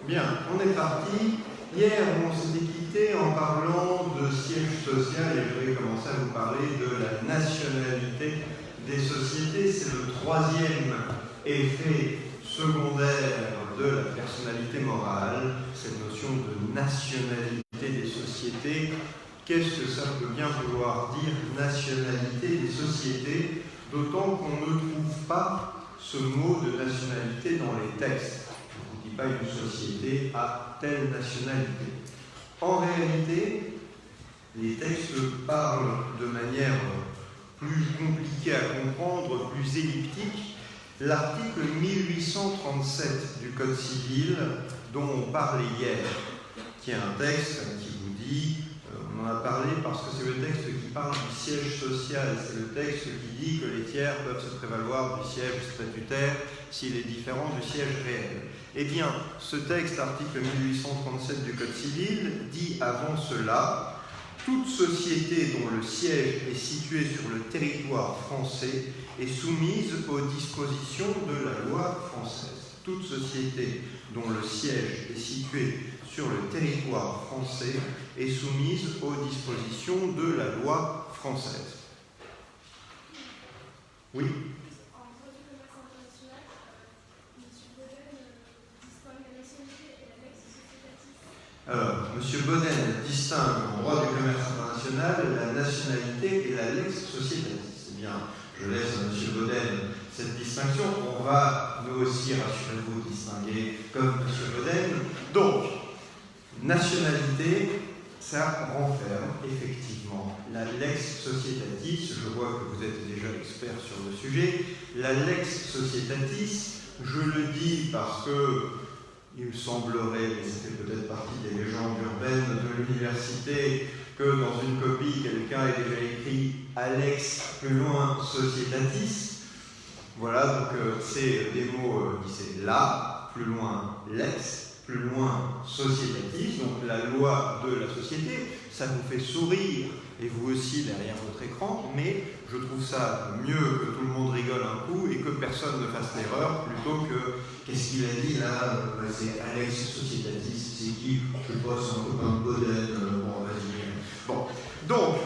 Bien, on est parti. Hier, on s'était quitté en parlant de siège social et je vais commencer à vous parler de la nationalité des sociétés. C'est le troisième effet secondaire de la personnalité morale, cette notion de nationalité des sociétés. Qu'est-ce que ça peut bien vouloir dire, nationalité des sociétés, d'autant qu'on ne trouve pas ce mot de nationalité dans les textes. On ne dit pas une société à telle nationalité. En réalité, les textes parlent de manière plus compliquée à comprendre, plus elliptique. L'article 1837 du Code civil, dont on parlait hier, qui est un texte qui vous dit, on en a parlé parce que c'est le texte qui parle du siège social, c'est le texte qui dit que les tiers peuvent se prévaloir du siège statutaire s'il est différent du siège réel. Eh bien, ce texte, article 1837 du Code civil, dit avant cela « Toute société dont le siège est situé sur le territoire français est soumise aux dispositions de la loi française. » Toute société dont le siège est situé sur le territoire français est soumise aux dispositions de la loi française. Oui ? Alors, M. Boden distingue en droit du commerce international la nationalité et la lex societatis. Eh bien, je laisse à M. Boden cette distinction. On va, nous aussi, rassurez-vous, distinguer comme M. Boden. Donc, nationalité, ça renferme effectivement la lex societatis. Je vois que vous êtes déjà expert sur le sujet. La lex societatis, je le dis parce que il semblerait, mais ça fait peut-être partie des légendes urbaines de l'université, que dans une copie, quelqu'un ait déjà écrit Alex, plus loin, Societatis. Voilà, donc c'est des mots qui c'est la, plus loin, lex, plus loin, Societatis, donc la loi de la société. Ça vous fait sourire, et vous aussi derrière votre écran, mais je trouve ça mieux que tout le monde rigole un coup et que personne ne fasse l'erreur, plutôt que qu'est-ce qu'il a dit là, c'est Alex Societatis, c'est qui? Je sais pas, c'est un copain de Boden, bon, vas-y. Bon, donc,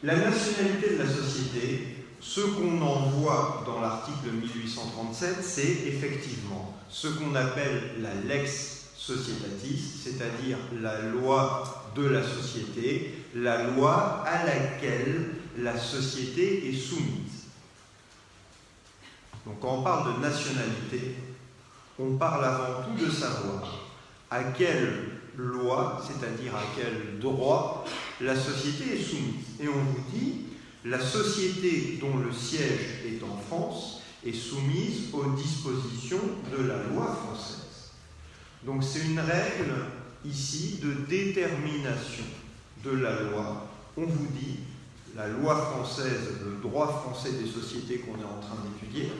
la nationalité de la société, ce qu'on en voit dans l'article 1837, c'est effectivement ce qu'on appelle la lex societatis, c'est-à-dire la loi de la société, la loi à laquelle la société est soumise. Donc quand on parle de nationalité, on parle avant tout de savoir à quelle loi, c'est-à-dire à quel droit, la société est soumise. Et on vous dit, la société dont le siège est en France est soumise aux dispositions de la loi française. Donc c'est une règle ici de détermination de la loi. On vous dit, la loi française, le droit français des sociétés qu'on est en train d'étudier,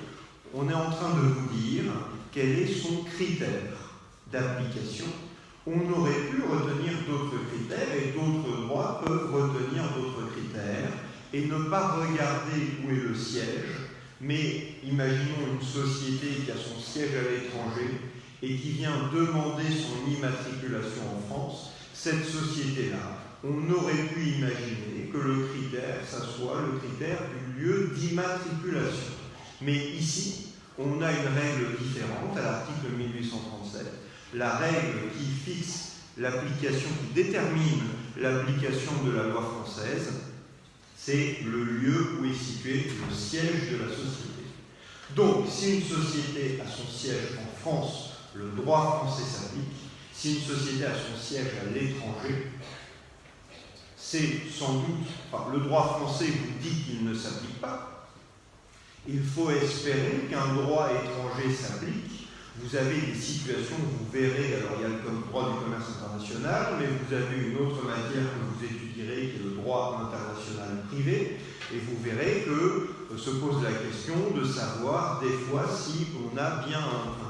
on est en train de vous dire quel est son critère d'application. On aurait pu retenir d'autres critères et d'autres droits peuvent retenir d'autres critères et ne pas regarder où est le siège, mais imaginons une société qui a son siège à l'étranger et qui vient demander son immatriculation en France. Cette société-là, on aurait pu imaginer que le critère, ça soit le critère du lieu d'immatriculation. Mais ici, on a une règle différente à l'article 1837, la règle qui fixe l'application, qui détermine l'application de la loi française, c'est le lieu où est situé le siège de la société. Donc, si une société a son siège en France, le droit français s'applique. Si une société a son siège à l'étranger, c'est sans doute, enfin, le droit français vous dit qu'il ne s'applique pas. Il faut espérer qu'un droit étranger s'applique. Vous avez des situations, vous verrez, alors il y a le droit du commerce international, mais vous avez une autre matière que vous étudierez qui est le droit international privé, et vous verrez que se pose la question de savoir des fois si on a bien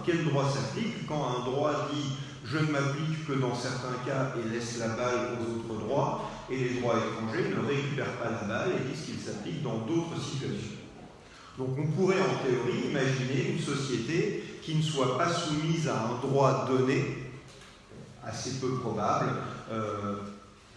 quel droit s'applique quand un droit dit je ne m'applique que dans certains cas et laisse la balle aux autres droits, et les droits étrangers ne récupèrent pas la balle et disent qu'ils s'appliquent dans d'autres situations. Donc on pourrait en théorie imaginer une société qui ne soit pas soumise à un droit donné, assez peu probable.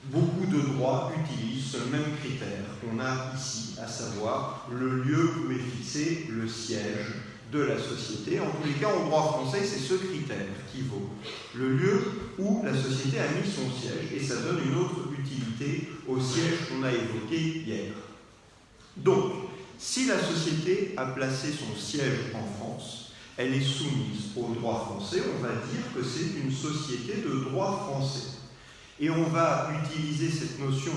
Beaucoup de droits utilisent ce même critère qu'on a ici, à savoir le lieu où est fixé le siège de la société. En tous les cas, en droit français, c'est ce critère qui vaut. Le lieu où la société a mis son siège, et ça donne une autre utilité au siège qu'on a évoqué hier. Donc, si la société a placé son siège en France, elle est soumise au droit français, on va dire que c'est une société de droit français. Et on va utiliser cette notion.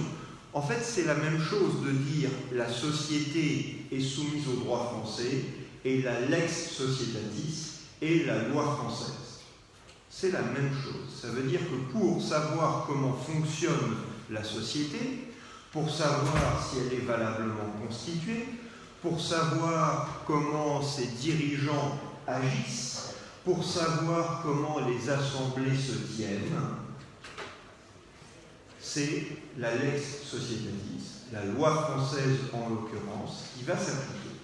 En fait, c'est la même chose de dire la société est soumise au droit français et la lex societatis est la loi française. C'est la même chose. Ça veut dire que pour savoir comment fonctionne la société, pour savoir si elle est valablement constituée, pour savoir comment ses dirigeants agissent, pour savoir comment les assemblées se tiennent, c'est la lex societatis, la loi française en l'occurrence, qui va s'appliquer.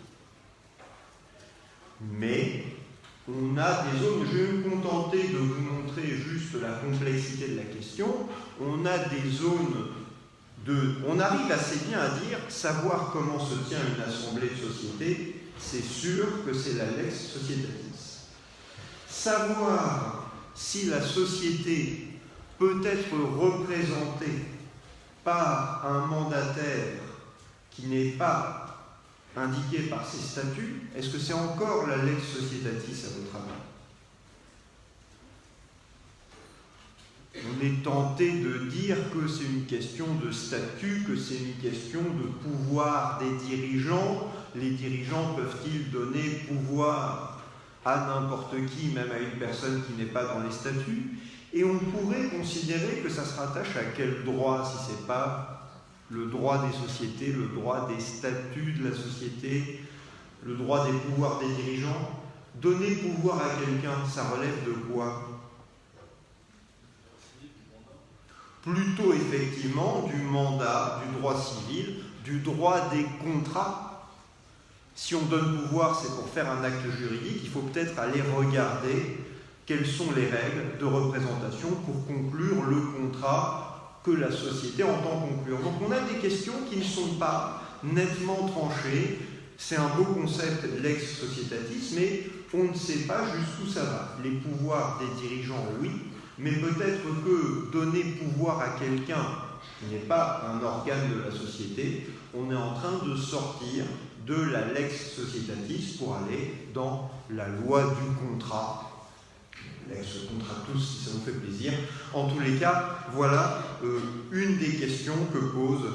Mais on a des zones, je vais me contenter de vous montrer juste la complexité de la question, on a des zones on arrive assez bien à dire, savoir comment se tient une assemblée de société, c'est sûr que c'est la lex societatis. Savoir si la société peut être représentée par un mandataire qui n'est pas indiqué par ses statuts, est-ce que c'est encore la lex societatis à votre avis? On est tenté de dire que c'est une question de statut, que c'est une question de pouvoir des dirigeants. Les dirigeants peuvent-ils donner pouvoir à n'importe qui, même à une personne qui n'est pas dans les statuts? Et on pourrait considérer que ça se rattache à quel droit, si ce n'est pas le droit des sociétés, le droit des statuts de la société, le droit des pouvoirs des dirigeants. Donner pouvoir à quelqu'un, ça relève de quoi? Plutôt effectivement du mandat, du droit civil, du droit des contrats. Si on donne pouvoir, c'est pour faire un acte juridique, il faut peut-être aller regarder quelles sont les règles de représentation pour conclure le contrat que la société entend conclure. Donc on a des questions qui ne sont pas nettement tranchées. C'est un beau concept, lex societatis, mais on ne sait pas jusqu'où ça va. Les pouvoirs des dirigeants, oui, mais peut-être que donner pouvoir à quelqu'un qui n'est pas un organe de la société, on est en train de sortir de la lex societatis pour aller dans la loi du contrat. Lex contractus, si ça vous fait plaisir. En tous les cas, voilà une des questions que pose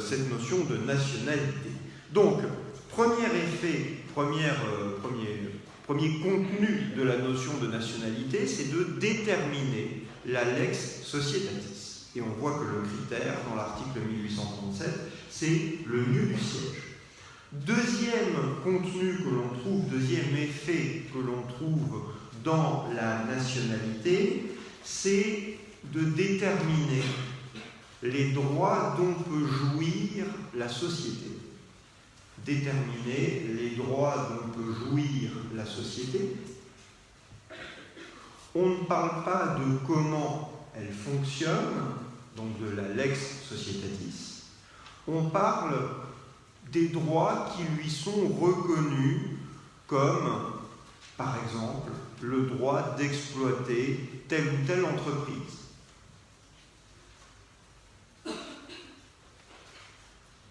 cette notion de nationalité. Donc, premier effet, premier contenu de la notion de nationalité, c'est de déterminer la lex societatis. Et on voit que le critère, dans l'article 1837, c'est le lieu du siège. Deuxième contenu que l'on trouve, deuxième effet que l'on trouve dans la nationalité, c'est de déterminer les droits dont peut jouir la société. Déterminer les droits dont peut jouir la société. On ne parle pas de comment elle fonctionne, donc de la lex societatis. On parle des droits qui lui sont reconnus comme, par exemple, le droit d'exploiter telle ou telle entreprise.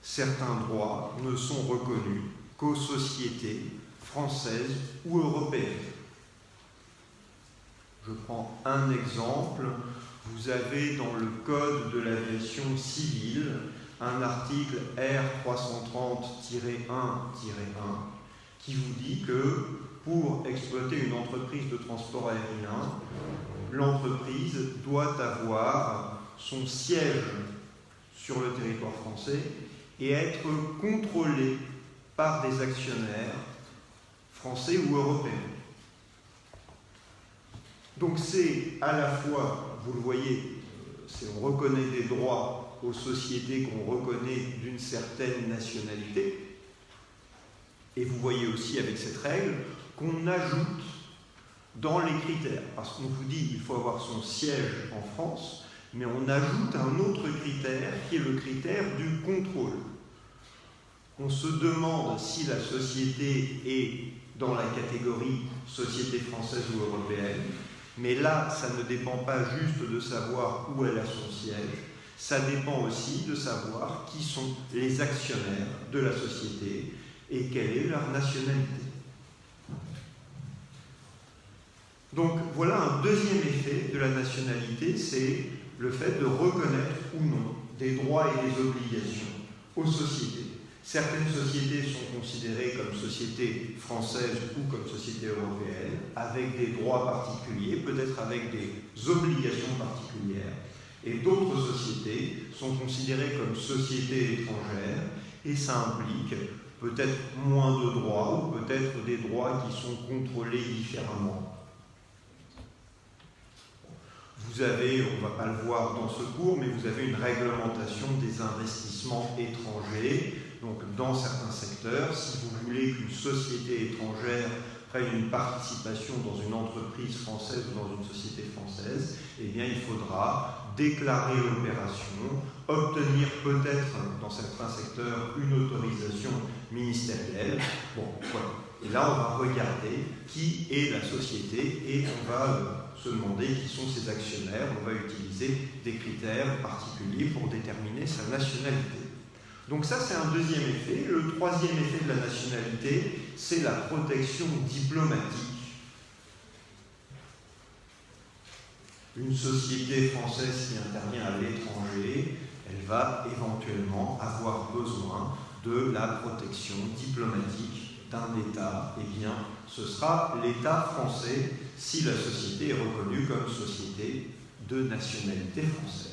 Certains droits ne sont reconnus qu'aux sociétés françaises ou européennes. Je prends un exemple. Vous avez dans le Code de l'aviation civile un article R330-1-1 qui vous dit que pour exploiter une entreprise de transport aérien, l'entreprise doit avoir son siège sur le territoire français et être contrôlée par des actionnaires français ou européens. Donc c'est à la fois, vous le voyez, on reconnaît des droits aux sociétés qu'on reconnaît d'une certaine nationalité, Et vous voyez aussi avec cette règle qu'on ajoute dans les critères, parce qu'on vous dit qu'il faut avoir son siège en France, mais on ajoute un autre critère qui est le critère du contrôle. On se demande si la société est dans la catégorie société française ou européenne, mais là, ça ne dépend pas juste de savoir où elle a son siège, ça dépend aussi de savoir qui sont les actionnaires de la société et quelle est leur nationalité. Donc voilà un deuxième effet de la nationalité, c'est le fait de reconnaître ou non des droits et des obligations aux sociétés. Certaines sociétés sont considérées comme sociétés françaises ou comme sociétés européennes, avec des droits particuliers, peut-être avec des obligations particulières, et d'autres sociétés sont considérées comme sociétés étrangères, et ça implique peut-être moins de droits, ou peut-être des droits qui sont contrôlés différemment. Vous avez, on ne va pas le voir dans ce cours, mais vous avez une réglementation des investissements étrangers. Donc, dans certains secteurs, si vous voulez qu'une société étrangère prenne une participation dans une entreprise française ou dans une société française, eh bien, il faudra déclarer l'opération, obtenir peut-être, dans certains secteurs, une autorisation ministérielle. Bon, voilà. Et là, on va regarder qui est la société et on va se demander qui sont ses actionnaires. On va utiliser des critères particuliers pour déterminer sa nationalité. Donc ça, c'est un deuxième effet. Le troisième effet de la nationalité, c'est la protection diplomatique. Une société française qui intervient à l'étranger, elle va éventuellement avoir besoin de la protection diplomatique d'un État. Eh bien, ce sera l'État français si la société est reconnue comme société de nationalité française.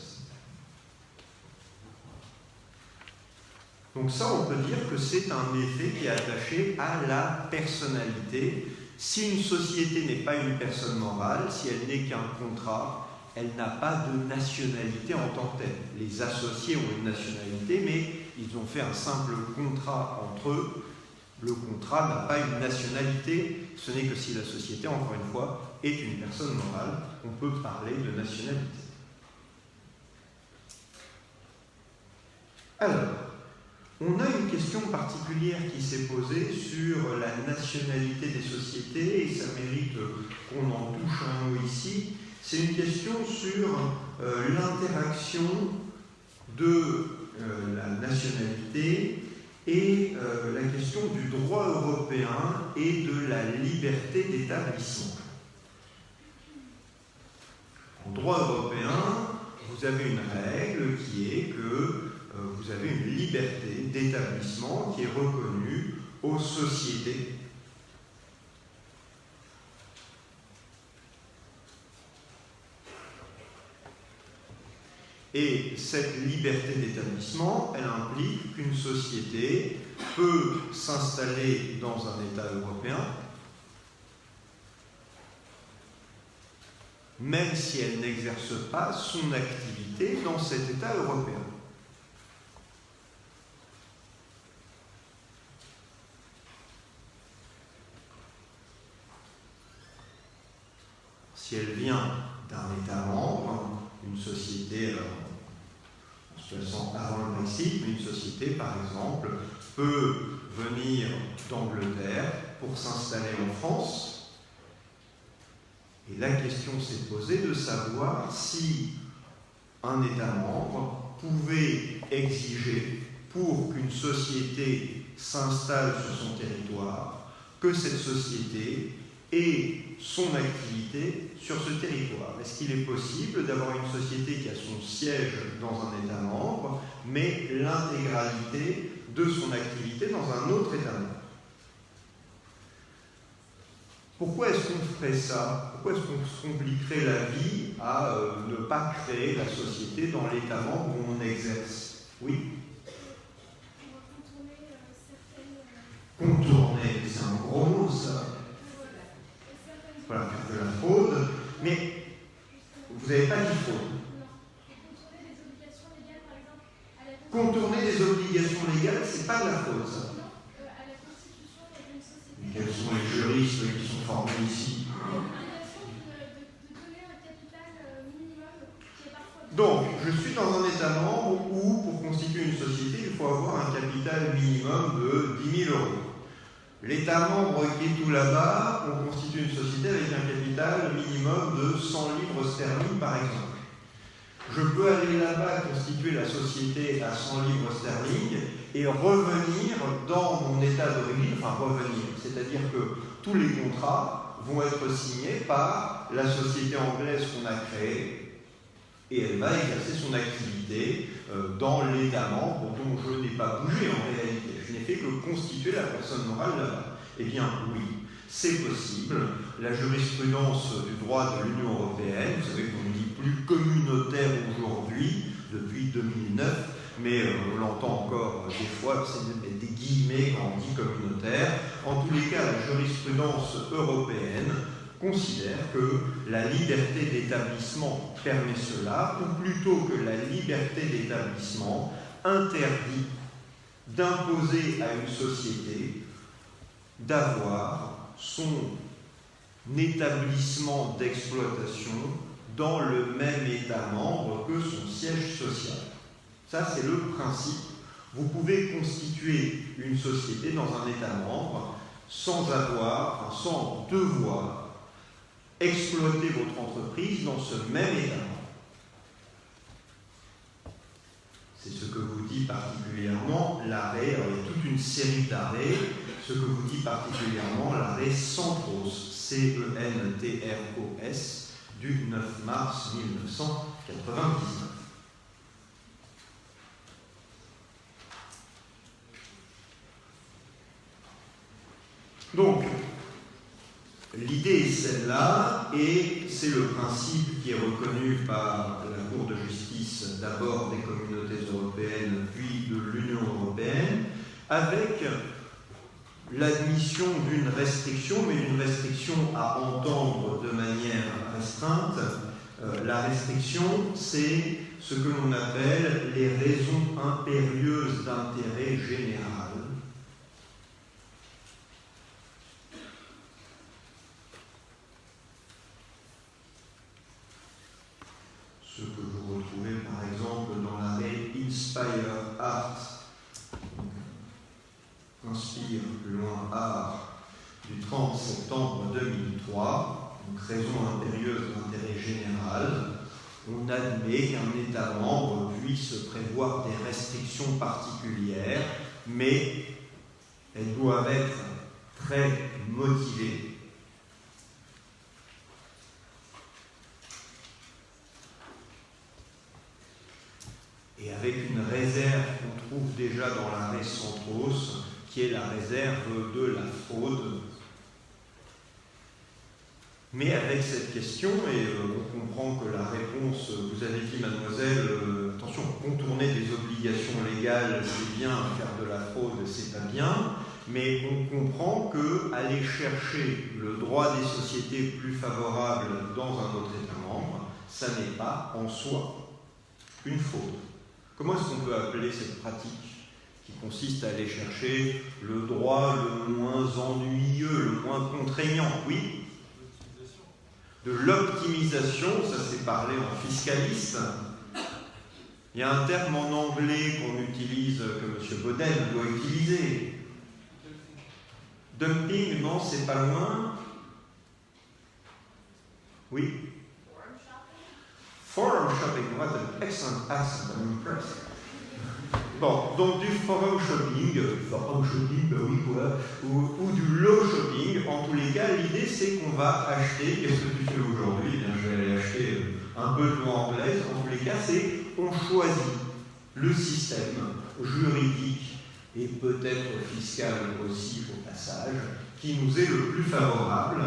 Donc ça, on peut dire que c'est un effet qui est attaché à la personnalité. Si une société n'est pas une personne morale, si elle n'est qu'un contrat, elle n'a pas de nationalité en tant que telle. Les associés ont une nationalité, mais ils ont fait un simple contrat entre eux. Le contrat n'a pas une nationalité. Ce n'est que si la société, encore une fois, est une personne morale, on peut parler de nationalité. Alors, on a une question particulière qui s'est posée sur la nationalité des sociétés, et ça mérite qu'on en touche un mot ici. C'est une question sur l'interaction de la nationalité et la question du droit européen et de la liberté d'établissement. En droit européen, vous avez une règle qui est que vous avez une liberté d'établissement qui est reconnue aux sociétés. Et cette liberté d'établissement, elle implique qu'une société peut s'installer dans un État européen, même si elle n'exerce pas son activité dans cet État européen. Si elle vient d'un État membre, une société, en se plaçant avant le Brexit, mais une société, par exemple, peut venir d'Angleterre pour s'installer en France. Et la question s'est posée de savoir si un État membre pouvait exiger, pour qu'une société s'installe sur son territoire, que cette société ait son activité sur ce territoire. Est-ce qu'il est possible d'avoir une société qui a son siège dans un État membre, mais l'intégralité de son activité dans un autre État membre? Pourquoi est-ce qu'on ferait ça? Pourquoi est-ce qu'on se compliquerait la vie à ne pas créer la société dans l'État membre où on exerce? Oui? Contourner, c'est un gros mot ça. Voilà, faire de la fraude, mais vous n'avez pas dit fraude. Contourner des obligations légales, c'est pas de la fraude, ça. Donc, je suis dans un État membre où, pour constituer une société, il faut avoir un capital minimum de 10 000 euros. L'État membre qui est tout là-bas, on constitue une société avec un capital minimum de 100 livres sterling, par exemple. Je peux aller là-bas constituer la société à 100 livres sterling et revenir dans mon État d'origine, enfin revenir, c'est-à-dire que tous les contrats vont être signés par la société anglaise qu'on a créée, et elle va exercer son activité dans l'État membre dont je n'ai pas bougé en réalité. Je n'ai fait que constituer la personne morale là-bas. Eh bien, oui, c'est possible. La jurisprudence du droit de l'Union européenne, vous savez qu'on ne dit plus communautaire aujourd'hui, depuis 2009, mais on l'entend encore des fois, c'est des guillemets quand on dit communautaire. En tous les cas, la jurisprudence européenne considère que la liberté d'établissement permet cela, ou plutôt que la liberté d'établissement interdit d'imposer à une société d'avoir son établissement d'exploitation dans le même État membre que son siège social. Ça, c'est le principe. Vous pouvez constituer une société dans un État membre sans devoir exploiter votre entreprise dans ce même État membre. C'est ce que vous dit particulièrement l'arrêt, alors il y a toute une série d'arrêts, ce que vous dit particulièrement l'arrêt Centros, C-E-N-T-R-O-S, du 9 mars 1999. Donc, l'idée est celle-là, et c'est le principe qui est reconnu par la Cour de justice, d'abord des communautés européennes, puis de l'Union européenne, avec l'admission d'une restriction, mais d'une restriction à entendre de manière restreinte. La restriction, c'est ce que l'on appelle les raisons impérieuses d'intérêt général. Ce que vous retrouvez par exemple dans l'arrêt Inspire Art, Inspire plus loin Art, du 30 septembre 2003, donc raison impérieuse d'intérêt général. On admet qu'un État membre puisse prévoir des restrictions particulières, mais elles doivent être très motivées. Et avec une réserve qu'on trouve déjà dans l'arrêt Centros, qui est la réserve de la fraude. Mais avec cette question, et on comprend que la réponse, vous avez dit mademoiselle, attention, contourner des obligations légales, c'est bien, faire de la fraude, c'est pas bien, mais on comprend que aller chercher le droit des sociétés plus favorable dans un autre État membre, ça n'est pas en soi une fraude. Comment est-ce qu'on peut appeler cette pratique qui consiste à aller chercher le droit le moins ennuyeux, le moins contraignant? Oui. De l'optimisation, ça c'est parlé en fiscaliste. Il y a un terme en anglais qu'on utilise, que M. Baudel doit utiliser. Dumping, non, c'est pas loin. Oui. Forum shopping, what an excellent accent, I'm impressed. Bon, donc du forum shopping, ben oui quoi, ou du low shopping, en tous les cas, l'idée c'est qu'on va acheter, qu'est-ce que tu fais aujourd'hui? Eh bien, je vais aller acheter un peu de loi anglaise, en tous les cas, c'est on choisit le système juridique et peut-être fiscal aussi au passage, qui nous est le plus favorable.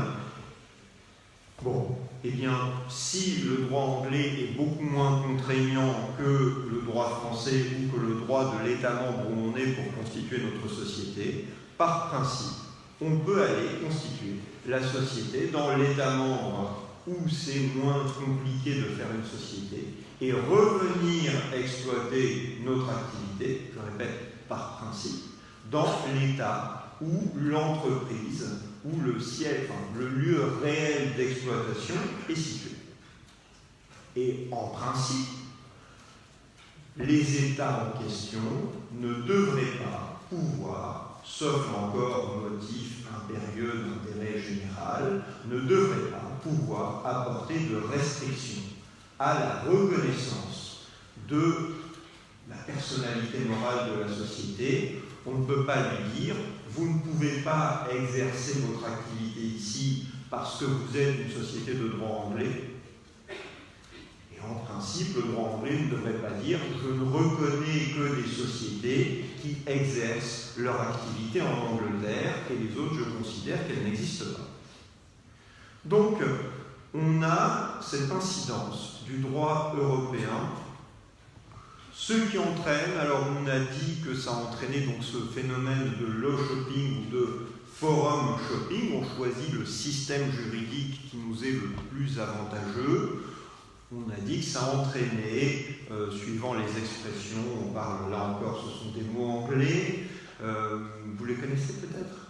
Bon, eh bien, si le droit anglais est beaucoup moins contraignant que le droit français ou que le droit de l'État membre où on est pour constituer notre société, par principe, on peut aller constituer la société dans l'État membre où c'est moins compliqué de faire une société et revenir exploiter notre activité, je répète, par principe, dans l'État où l'entreprise, où le siège, le lieu réel d'exploitation est situé. Et en principe, les États en question ne devraient pas pouvoir, sauf encore motif impérieux d'intérêt général, ne devraient pas pouvoir apporter de restrictions à la reconnaissance de la personnalité morale de la société. On ne peut pas lui dire « vous ne pouvez pas exercer votre activité ici parce que vous êtes une société de droit anglais ». Et en principe, le droit anglais ne devrait pas dire « je ne reconnais que des sociétés qui exercent leur activité en Angleterre et les autres, je considère qu'elles n'existent pas ». Donc, on a cette incidence du droit européen, ce qui entraîne, alors on a dit que ça entraînait donc ce phénomène de law shopping ou de forum shopping, on choisit le système juridique qui nous est le plus avantageux. On a dit que ça entraînait, suivant les expressions, on parle là encore, ce sont des mots anglais, vous les connaissez peut-être?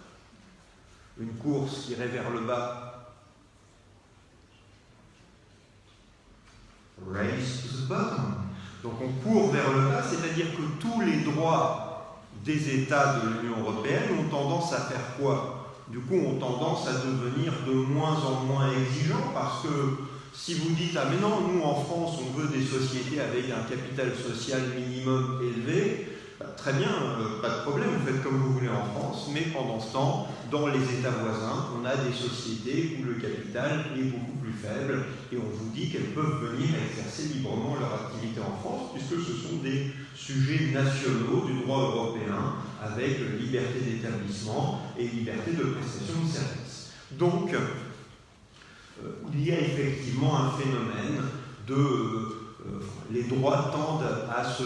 Une course qui irait vers le bas. Race to the bottom. Donc on court vers le bas, c'est-à-dire que tous les droits des États de l'Union européenne ont tendance à faire quoi? Du coup, ont tendance à devenir de moins en moins exigeants, parce que si vous dites « Ah mais non, nous en France, on veut des sociétés avec un capital social minimum élevé », très bien, pas de problème, vous faites comme vous voulez en France, mais pendant ce temps, dans les États voisins, on a des sociétés où le capital est beaucoup plus faible et on vous dit qu'elles peuvent venir exercer librement leur activité en France, puisque ce sont des sujets nationaux du droit européen avec liberté d'établissement et liberté de prestation de services. Donc, il y a effectivement un phénomène de... les droits tendent à se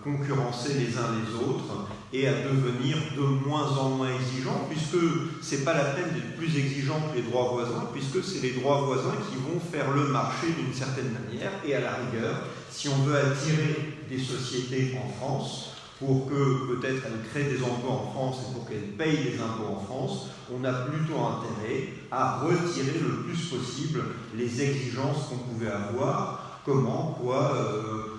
concurrencer les uns les autres et à devenir de moins en moins exigeants, puisque ce n'est pas la peine d'être plus exigeant que les droits voisins, puisque c'est les droits voisins qui vont faire le marché d'une certaine manière, et à la rigueur, si on veut attirer des sociétés en France, pour que peut-être elles créent des emplois en France et pour qu'elles payent des impôts en France, on a plutôt intérêt à retirer le plus possible les exigences qu'on pouvait avoir. Comment,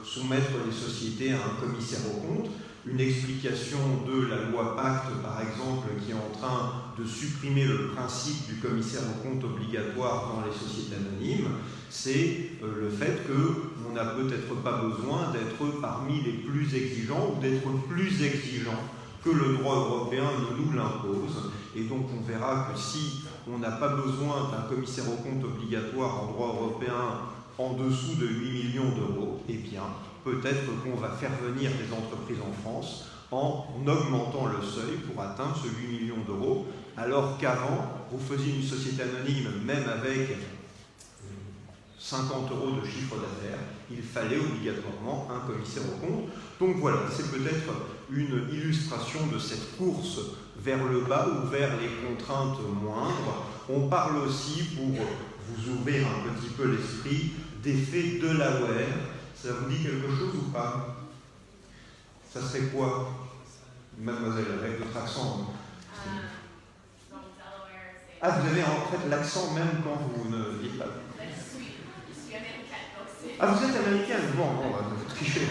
soumettre les sociétés à un commissaire aux comptes. Une explication de la loi Pacte, par exemple, qui est en train de supprimer le principe du commissaire aux comptes obligatoire dans les sociétés anonymes, c'est le fait qu'on n'a peut-être pas besoin d'être parmi les plus exigeants ou d'être plus exigeants que le droit européen ne nous l'impose. Et donc on verra que si on n'a pas besoin d'un commissaire aux comptes obligatoire en droit européen en dessous de 8 millions d'euros, eh bien, peut-être qu'on va faire venir des entreprises en France en augmentant le seuil pour atteindre ce 8 millions d'euros, alors qu'avant, vous faisiez une société anonyme, même avec 50 euros de chiffre d'affaires, il fallait obligatoirement un commissaire aux comptes. Donc voilà, c'est peut-être une illustration de cette course vers le bas ou vers les contraintes moindres. On parle aussi, pour vous ouvrir un petit peu l'esprit, d'effet Delaware. Ça vous dit quelque chose ou pas? Ça serait quoi, mademoiselle, avec votre accent? Ah, vous avez en fait l'accent même quand vous ne dites pas. Je suis américaine, donc c'est... Ah, vous êtes américaine? Bon, vous trichez.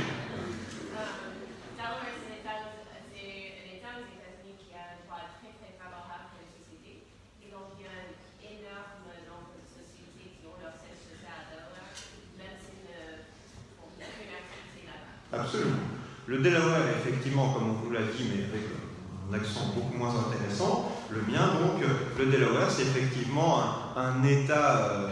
Delaware, c'est un État aux États-Unis qui a un droit très très favorable pour les sociétés. Et donc, il y a un énorme nombre de sociétés qui ont leur siège social à Delaware, même s'ils ne font aucune activité là-bas. Absolument. Le Delaware, effectivement, comme on vous l'a dit, mais avec un accent beaucoup moins intéressant, le mien, donc, le Delaware, c'est effectivement un État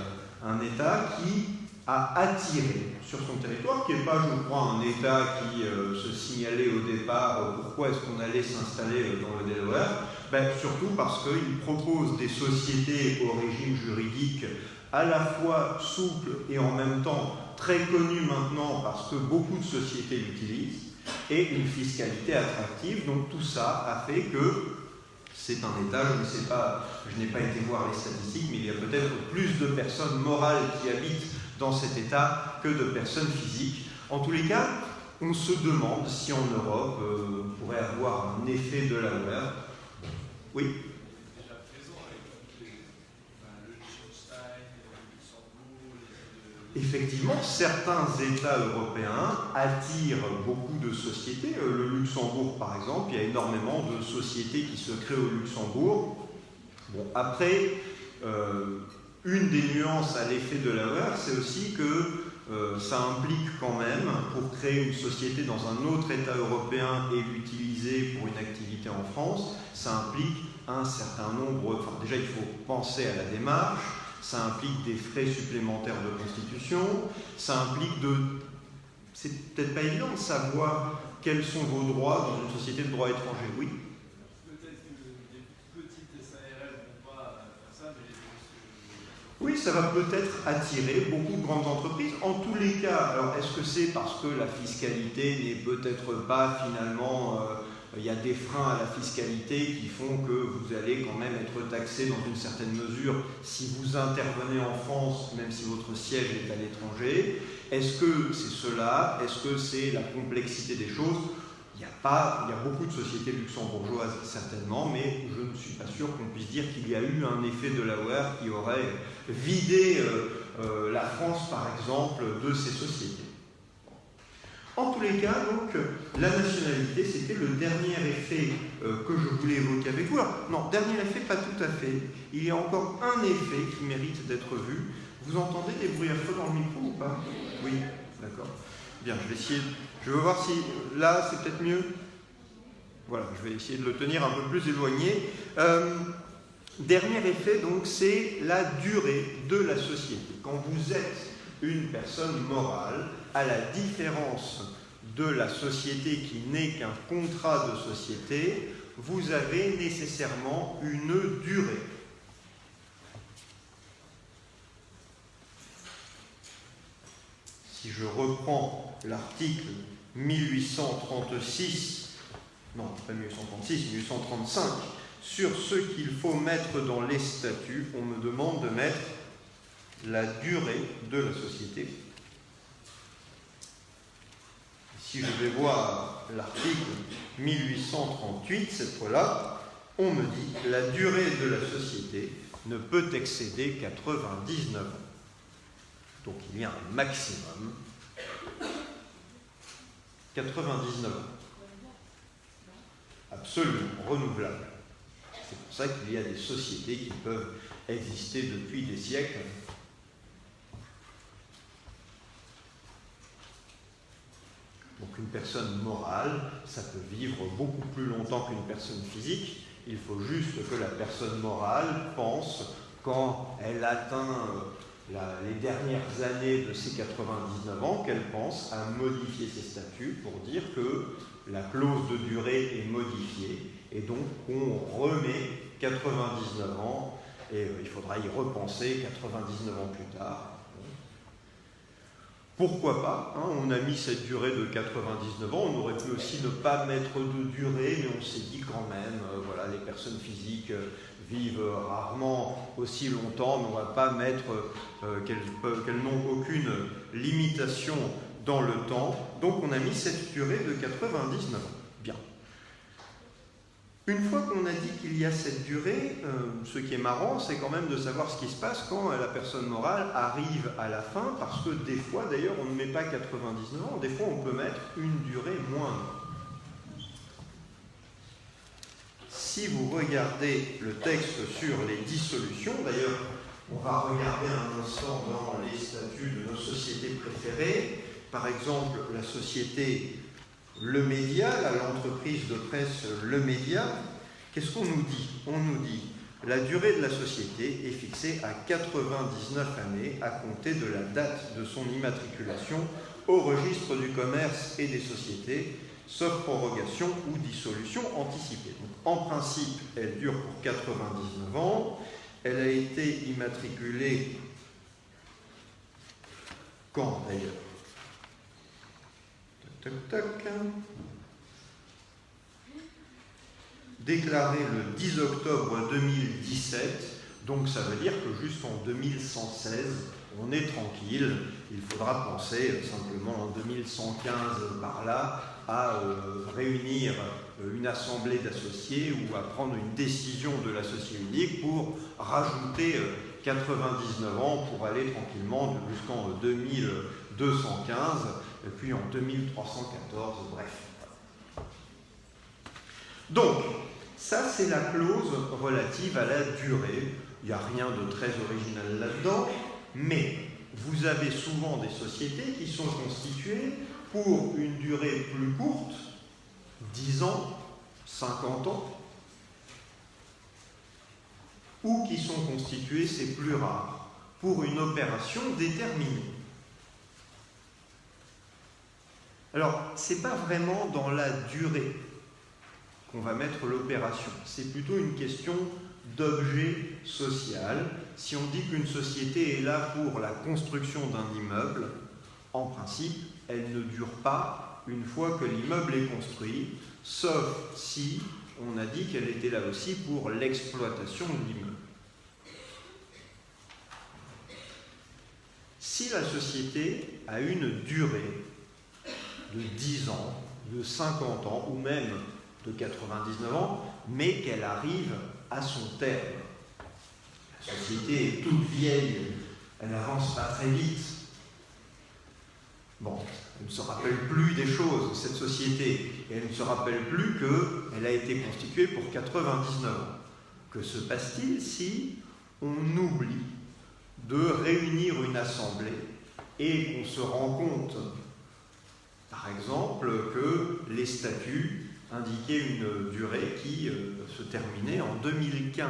qui a attiré sur son territoire, qui n'est pas, je crois, un État qui se signalait au départ pourquoi est-ce qu'on allait s'installer dans le Delaware, surtout parce qu'il propose des sociétés au régime juridique à la fois souple et en même temps très connu maintenant parce que beaucoup de sociétés l'utilisent, et une fiscalité attractive. Donc tout ça a fait que c'est un État, je ne sais pas, je n'ai pas été voir les statistiques, mais il y a peut-être plus de personnes morales qui habitent dans cet État que de personnes physiques. En tous les cas, on se demande si en Europe, on pourrait avoir un effet Delaware. Oui. Déjà présent avec le Liechtenstein, le Luxembourg, effectivement, certains États européens attirent beaucoup de sociétés. Le Luxembourg, par exemple, il y a énormément de sociétés qui se créent au Luxembourg. Bon, après, une des nuances à l'effet de Delaware, c'est aussi que ça implique quand même, pour créer une société dans un autre État européen et l'utiliser pour une activité en France, ça implique un certain nombre, enfin déjà il faut penser à la démarche, ça implique des frais supplémentaires de constitution, ça implique de... C'est peut-être pas évident de savoir quels sont vos droits dans une société de droit étranger, oui. Peut-être que des petites SARL ne vont pas faire ça, mais... Oui, ça va peut-être attirer beaucoup de grandes entreprises. En tous les cas, alors est-ce que c'est parce que la fiscalité n'est peut-être pas finalement... il y a des freins à la fiscalité qui font que vous allez quand même être taxé dans une certaine mesure si vous intervenez en France, même si votre siège est à l'étranger. Est-ce que c'est cela? Est-ce que c'est la complexité des choses? Il y a beaucoup de sociétés luxembourgeoises, certainement, mais je ne suis pas sûr qu'on puisse dire qu'il y a eu un effet Delaware qui aurait vidé la France, par exemple, de ces sociétés. En tous les cas, donc, la nationalité, c'était le dernier effet que je voulais évoquer avec vous. Alors, non, dernier effet, pas tout à fait. Il y a encore un effet qui mérite d'être vu. Vous entendez des bruits affreux dans le micro ou pas? Oui, d'accord. Bien, je vais essayer. Je veux voir si là, c'est peut-être mieux. Voilà, je vais essayer de le tenir un peu plus éloigné. Dernier effet, donc, c'est la durée de la société. Quand vous êtes une personne morale, à la différence de la société qui n'est qu'un contrat de société, vous avez nécessairement une durée. Si je reprends l'article 1836, non, pas 1836, 1835, sur ce qu'il faut mettre dans les statuts, on me demande de mettre la durée de la société. Si je vais voir l'article 1838, cette fois-là, on me dit que la durée de la société ne peut excéder 99 ans. Donc il y a un maximum 99 ans. Absolument renouvelable. C'est pour ça qu'il y a des sociétés qui peuvent exister depuis des siècles. Donc une personne morale, ça peut vivre beaucoup plus longtemps qu'une personne physique. Il faut juste que la personne morale pense, quand elle atteint les dernières années de ses 99 ans, qu'elle pense à modifier ses statuts pour dire que la clause de durée est modifiée et donc on remet 99 ans et il faudra y repenser 99 ans plus tard. Pourquoi pas, hein, on a mis cette durée de 99 ans, on aurait pu aussi ne pas mettre de durée, mais on s'est dit quand même, voilà, les personnes physiques vivent rarement aussi longtemps, mais on ne va pas mettre qu'elles n'ont aucune limitation dans le temps, donc on a mis cette durée de 99 ans. Bien. Une fois qu'on a dit qu'il y a cette durée, ce qui est marrant, c'est quand même de savoir ce qui se passe quand la personne morale arrive à la fin, parce que des fois, d'ailleurs, on ne met pas 99 ans, des fois on peut mettre une durée moindre. Si vous regardez le texte sur les dissolutions, d'ailleurs, on va regarder un instant dans les statuts de nos sociétés préférées, par exemple la société Le Média, l'entreprise de presse Le Média, qu'est-ce qu'on nous dit? On nous dit la durée de la société est fixée à 99 années à compter de la date de son immatriculation au registre du commerce et des sociétés, sauf prorogation ou dissolution anticipée. Donc, en principe, elle dure pour 99 ans. Elle a été immatriculée quand d'ailleurs? Déclaré le 10 octobre 2017, donc ça veut dire que juste en 2116, on est tranquille. Il faudra penser simplement en 2115 par là à réunir une assemblée d'associés ou à prendre une décision de l'associé unique pour rajouter 99 ans pour aller tranquillement jusqu'en 2215, et puis en 2314, bref. Donc, ça c'est la clause relative à la durée. Il n'y a rien de très original là-dedans, mais vous avez souvent des sociétés qui sont constituées pour une durée plus courte, 10 ans, 50 ans, ou qui sont constituées, c'est plus rare, pour une opération déterminée. Alors, ce n'est pas vraiment dans la durée qu'on va mettre l'opération, c'est plutôt une question d'objet social. Si on dit qu'une société est là pour la construction d'un immeuble, en principe, elle ne dure pas une fois que l'immeuble est construit, sauf si on a dit qu'elle était là aussi pour l'exploitation de l'immeuble. Si la société a une durée de 10 ans, de 50 ans, ou même de 99 ans, mais qu'elle arrive à son terme. La société est toute vieille, elle n'avance pas très vite. Bon, elle ne se rappelle plus des choses, cette société, et elle ne se rappelle plus qu'elle a été constituée pour 99 ans. Que se passe-t-il si on oublie de réunir une assemblée et qu'on se rend compte, par exemple, que les statuts indiquaient une durée qui se terminait en 2015.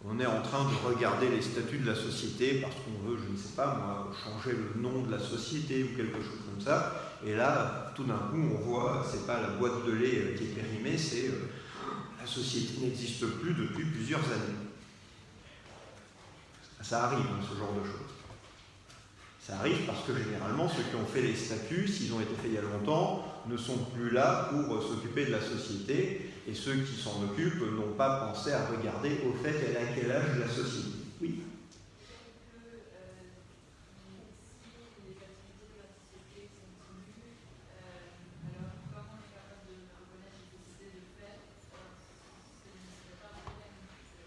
On est en train de regarder les statuts de la société parce qu'on veut, je ne sais pas moi, changer le nom de la société ou quelque chose comme ça. Et là, tout d'un coup, on voit, c'est pas la boîte de lait qui est périmée, c'est la société n'existe plus depuis plusieurs années. Ça arrive, ce genre de choses. Ça arrive parce que généralement, ceux qui ont fait les statuts, s'ils ont été faits il y a longtemps, ne sont plus là pour s'occuper de la société, et ceux qui s'en occupent n'ont pas pensé à regarder au fait elle a quel âge la société. Oui.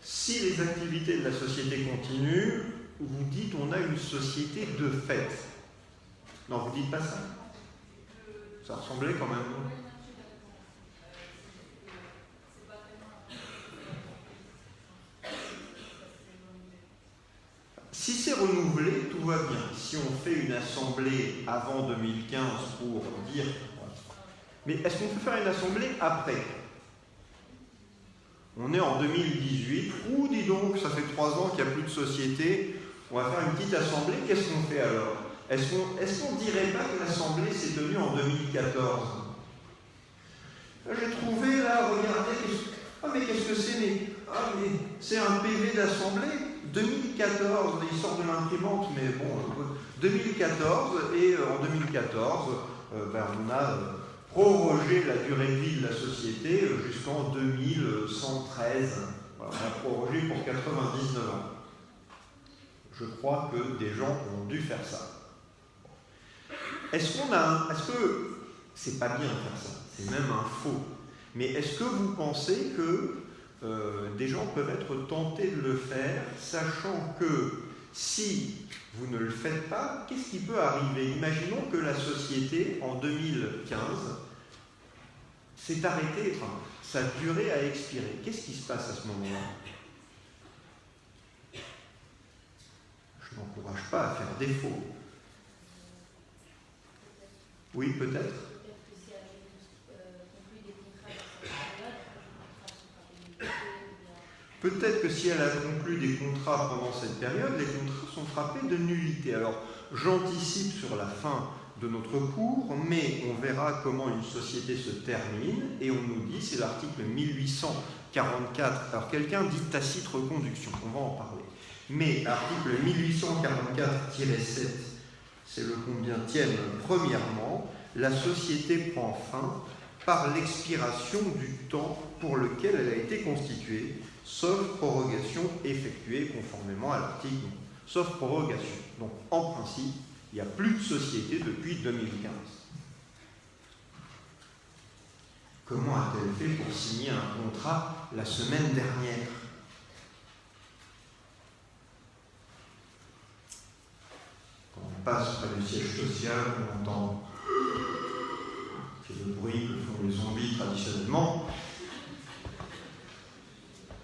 Si les activités de la société continuent, vous dites on a une société de fait. Non, vous dites pas ça. Ça ressemblait quand même. Si c'est renouvelé, tout va bien. Si on fait une assemblée avant 2015 pour dire... Mais est-ce qu'on peut faire une assemblée après ? On est en 2018, ou dis donc, ça fait 3 ans qu'il n'y a plus de société, on va faire une petite assemblée, qu'est-ce qu'on fait alors ? Est-ce qu'on ne dirait pas que l'assemblée s'est tenue en 2014 ? Là, j'ai trouvé, là, regardez, ah mais qu'est-ce que c'est ? Mais c'est un PV d'assemblée 2014, il sort de l'imprimante, mais bon, 2014, et en 2014, on a prorogé la durée de vie de la société jusqu'en 2113. Voilà, on a prorogé pour 99 ans. Je crois que des gens ont dû faire ça. Est-ce que c'est pas bien de faire ça, c'est même un faux, mais est-ce que vous pensez que des gens peuvent être tentés de le faire, sachant que si vous ne le faites pas, qu'est-ce qui peut arriver ? Imaginons que la société, en 2015, s'est arrêtée, enfin, sa durée a expiré. Qu'est-ce qui se passe à ce moment-là ? Je n'encourage pas à faire défaut. Oui, peut-être. Peut-être que si elle a conclu des contrats pendant cette période, les contrats sont frappés de nullité. Alors, j'anticipe sur la fin de notre cours, mais on verra comment une société se termine, et on nous dit, c'est l'article 1844. Alors, quelqu'un dit tacite reconduction, on va en parler. Mais article 1844-7, c'est le combientième ? Premièrement, la société prend fin par l'expiration du temps pour lequel elle a été constituée, sauf prorogation effectuée conformément à l'article. Sauf prorogation. Donc, en principe, il n'y a plus de société depuis 2015. Comment a-t-elle fait pour signer un contrat la semaine dernière ? passe près du siège social, on entend c'est le bruit que font les zombies traditionnellement.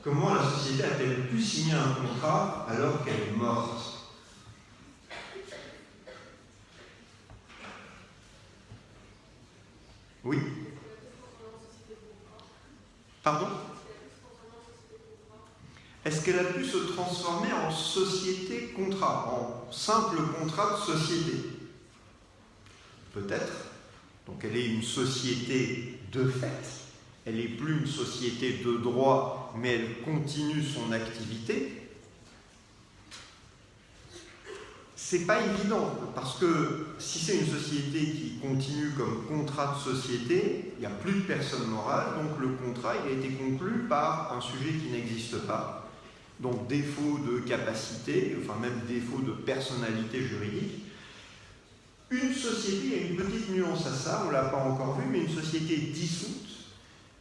Comment la société a-t-elle pu signer un contrat alors qu'elle est morte? Oui. Pardon? Est-ce qu'elle a pu se transformer en société-contrat, en simple contrat de société? Peut-être. Donc elle est une société de fait. Elle n'est plus une société de droit, mais elle continue son activité. C'est pas évident, parce que si c'est une société qui continue comme contrat de société, il n'y a plus de personne morale, donc le contrat il a été conclu par un sujet qui n'existe pas. Donc défaut de capacité, enfin même défaut de personnalité juridique. Une société, il y a une petite nuance à ça, on ne l'a pas encore vu, mais une société dissoute,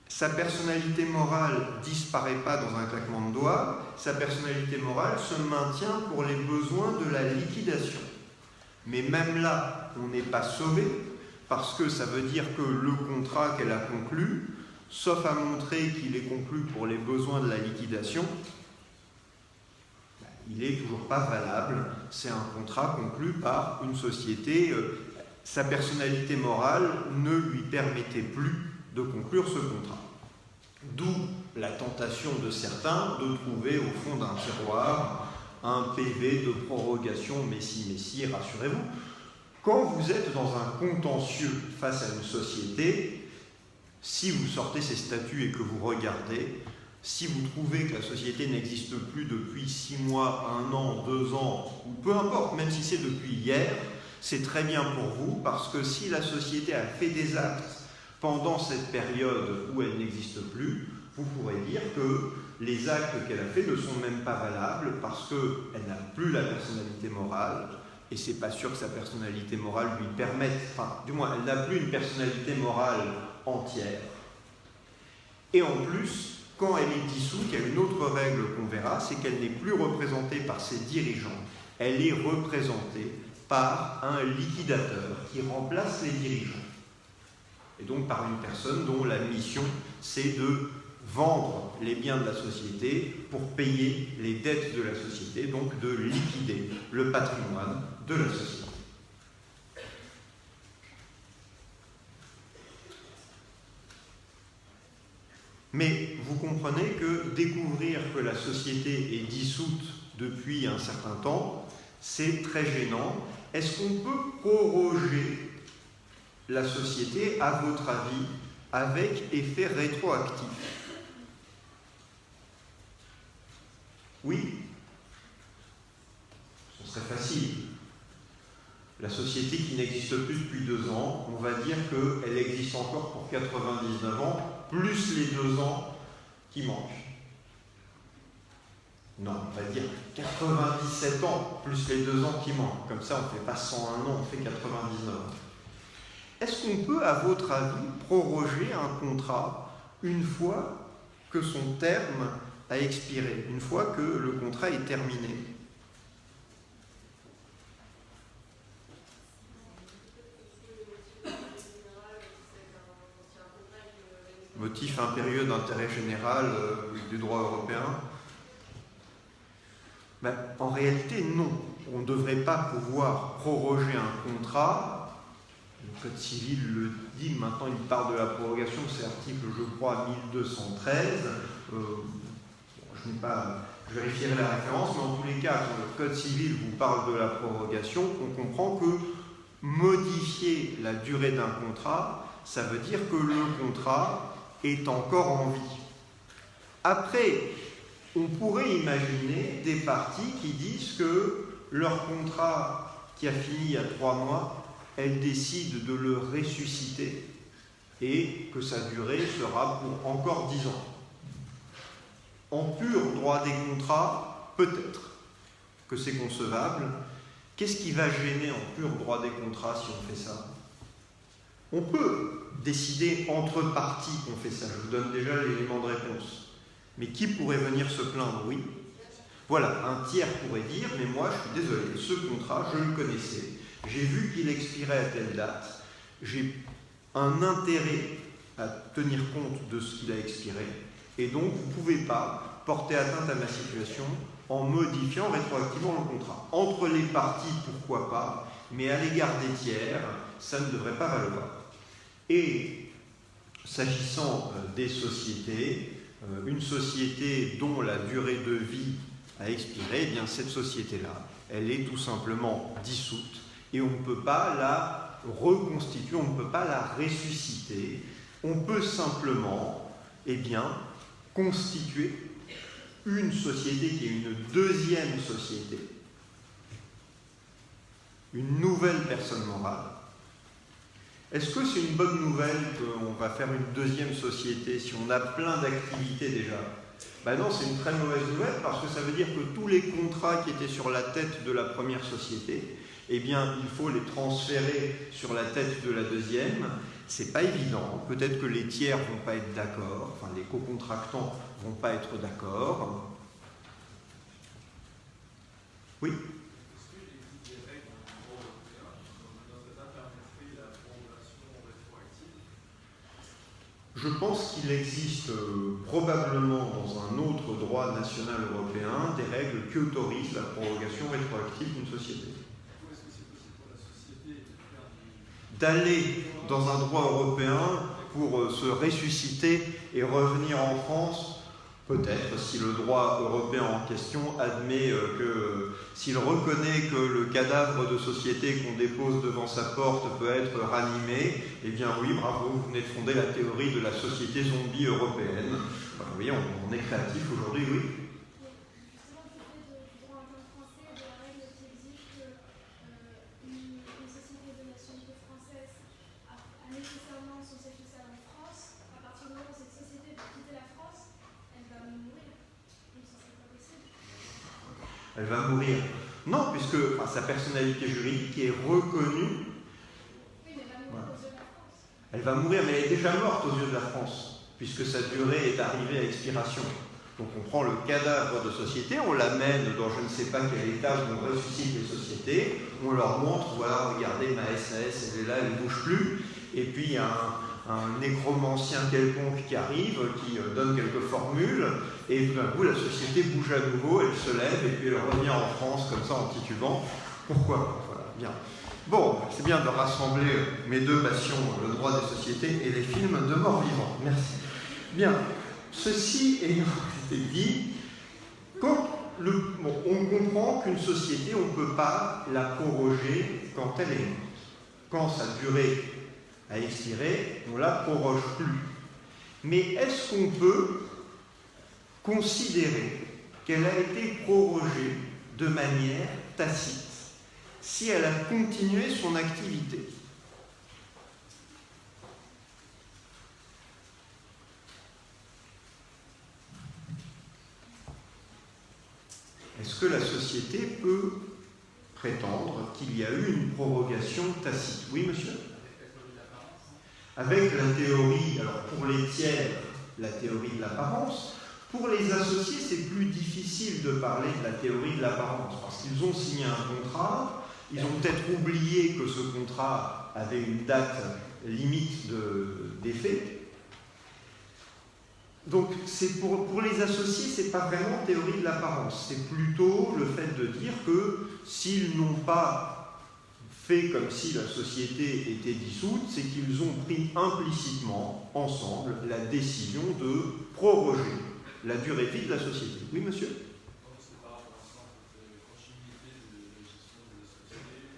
sa personnalité morale ne disparaît pas dans un claquement de doigts, sa personnalité morale se maintient pour les besoins de la liquidation. Mais même là, on n'est pas sauvé, parce que ça veut dire que le contrat qu'elle a conclu, sauf à montrer qu'il est conclu pour les besoins de la liquidation, il n'est toujours pas valable. C'est un contrat conclu par une société. Sa personnalité morale ne lui permettait plus de conclure ce contrat. D'où la tentation de certains de trouver au fond d'un tiroir un PV de prorogation Messi, rassurez-vous. Quand vous êtes dans un contentieux face à une société, si vous sortez ces statuts et que vous regardez, si vous trouvez que la société n'existe plus depuis 6 mois, 1 an, 2 ans, ou peu importe, même si c'est depuis hier, c'est très bien pour vous, parce que si la société a fait des actes pendant cette période où elle n'existe plus, vous pourrez dire que les actes qu'elle a faits ne sont même pas valables, parce qu'elle n'a plus la personnalité morale, et c'est pas sûr que sa personnalité morale lui permette, enfin, du moins, elle n'a plus une personnalité morale entière. Et en plus, quand elle est dissoute, il y a une autre règle qu'on verra, c'est qu'elle n'est plus représentée par ses dirigeants, elle est représentée par un liquidateur qui remplace les dirigeants. Et donc par une personne dont la mission, c'est de vendre les biens de la société pour payer les dettes de la société, donc de liquider le patrimoine de la société. Mais vous comprenez que découvrir que la société est dissoute depuis un certain temps, c'est très gênant. Est-ce qu'on peut proroger la société, à votre avis, avec effet rétroactif? Oui? Ce serait facile. La société qui n'existe plus depuis 2 ans, on va dire qu'elle existe encore pour 99 ans, plus les 2 ans qui manquent. Non, on va dire 97 ans, plus les 2 ans qui manquent. Comme ça, on ne fait pas 101 ans, on fait 99 ans. Est-ce qu'on peut, à votre avis, proroger un contrat une fois que son terme a expiré, une fois que le contrat est terminé? Motif impérieux d'intérêt général du droit européen? Ben, en réalité, non. On ne devrait pas pouvoir proroger un contrat. Le Code civil le dit, maintenant il parle de la prorogation, c'est l'article, je crois, 1213. Je vérifierai la référence, mais en tous les cas, quand le Code civil vous parle de la prorogation, on comprend que modifier la durée d'un contrat, ça veut dire que le contrat est encore en vie. Après, on pourrait imaginer des parties qui disent que leur contrat qui a fini il y a 3 mois, elles décident de le ressusciter et que sa durée sera pour encore 10 ans. En pur droit des contrats, peut-être que c'est concevable. Qu'est-ce qui va gêner en pur droit des contrats si on fait ça? On peut décider entre parties qu'on fait ça. Je vous donne déjà l'élément de réponse. Mais qui pourrait venir se plaindre? Oui. Voilà, un tiers pourrait dire, mais moi je suis désolé, ce contrat, je le connaissais. j'ai vu qu'il expirait à telle date, j'ai un intérêt à tenir compte de ce qu'il a expiré, et donc vous ne pouvez pas porter atteinte à ma situation en modifiant rétroactivement le contrat. Entre les parties, pourquoi pas, mais à l'égard des tiers, ça ne devrait pas valoir. Et s'agissant des sociétés, une société dont la durée de vie a expiré, eh bien cette société-là, elle est tout simplement dissoute et on ne peut pas la reconstituer, on ne peut pas la ressusciter. On peut simplement, eh bien, constituer une société qui est une deuxième société, une nouvelle personne morale. Est-ce que c'est une bonne nouvelle qu'on va faire une deuxième société si on a plein d'activités déjà? Ben non, c'est une très mauvaise nouvelle parce que ça veut dire que tous les contrats qui étaient sur la tête de la première société, eh bien, il faut les transférer sur la tête de la deuxième. C'est pas évident. Peut-être que les tiers vont pas être d'accord, enfin les cocontractants vont pas être d'accord. Oui. Est-ce qu'il existe des règles dans le droit européen qui, dans ce cas, permettraient la prolongation rétroactive? Je pense qu'il existe probablement dans un autre droit national européen des règles qui autorisent la prorogation rétroactive d'une société. Est-ce que c'est possible pour la société de faire d'aller dans un droit européen pour se ressusciter et revenir en France? Peut-être, si le droit européen en question admet que, s'il reconnaît que le cadavre de société qu'on dépose devant sa porte peut être ranimé, eh bien oui, bravo, vous venez de fonder la théorie de la société zombie européenne. Enfin, oui, on est créatif aujourd'hui, oui. Elle va mourir. Non, puisque sa personnalité juridique est reconnue. Oui, mais elle va mourir aux yeux de la France. Elle va mourir, mais elle est déjà morte aux yeux de la France, puisque sa durée est arrivée à expiration. Donc on prend le cadavre de société, on l'amène dans je ne sais pas quel étage où on ressuscite les sociétés, on leur montre, voilà, regardez, ma SAS, elle est là, elle ne bouge plus, et puis il y a un nécromancien quelconque qui arrive, qui donne quelques formules, et tout d'un coup la société bouge à nouveau, elle se lève, et puis elle revient en France comme ça en titubant. Pourquoi pas? Voilà, bien. Bon, c'est bien de rassembler mes deux passions, le droit des sociétés et les films de morts vivants. Merci. Bien, ceci ayant été dit, on comprend qu'une société, on ne peut pas la proroger quand elle est morte. Quand sa durée a expiré, on ne la proroge plus. Mais est-ce qu'on peut considérer qu'elle a été prorogée de manière tacite si elle a continué son activité? Est-ce que la société peut prétendre qu'il y a eu une prorogation tacite? Oui, monsieur? Avec la théorie, alors pour les tiers, la théorie de l'apparence. Pour les associés, c'est plus difficile de parler de la théorie de l'apparence, parce qu'ils ont signé un contrat, ils ont peut-être oublié que ce contrat avait une date limite d'effet. Donc pour les associés, ce n'est pas vraiment théorie de l'apparence, c'est plutôt le fait de dire que s'ils n'ont pas fait comme si la société était dissoute, c'est qu'ils ont pris implicitement, ensemble, la décision de proroger la durée de vie de la société. Oui, monsieur? C'est par rapport à ça, continuité de la gestion de la société,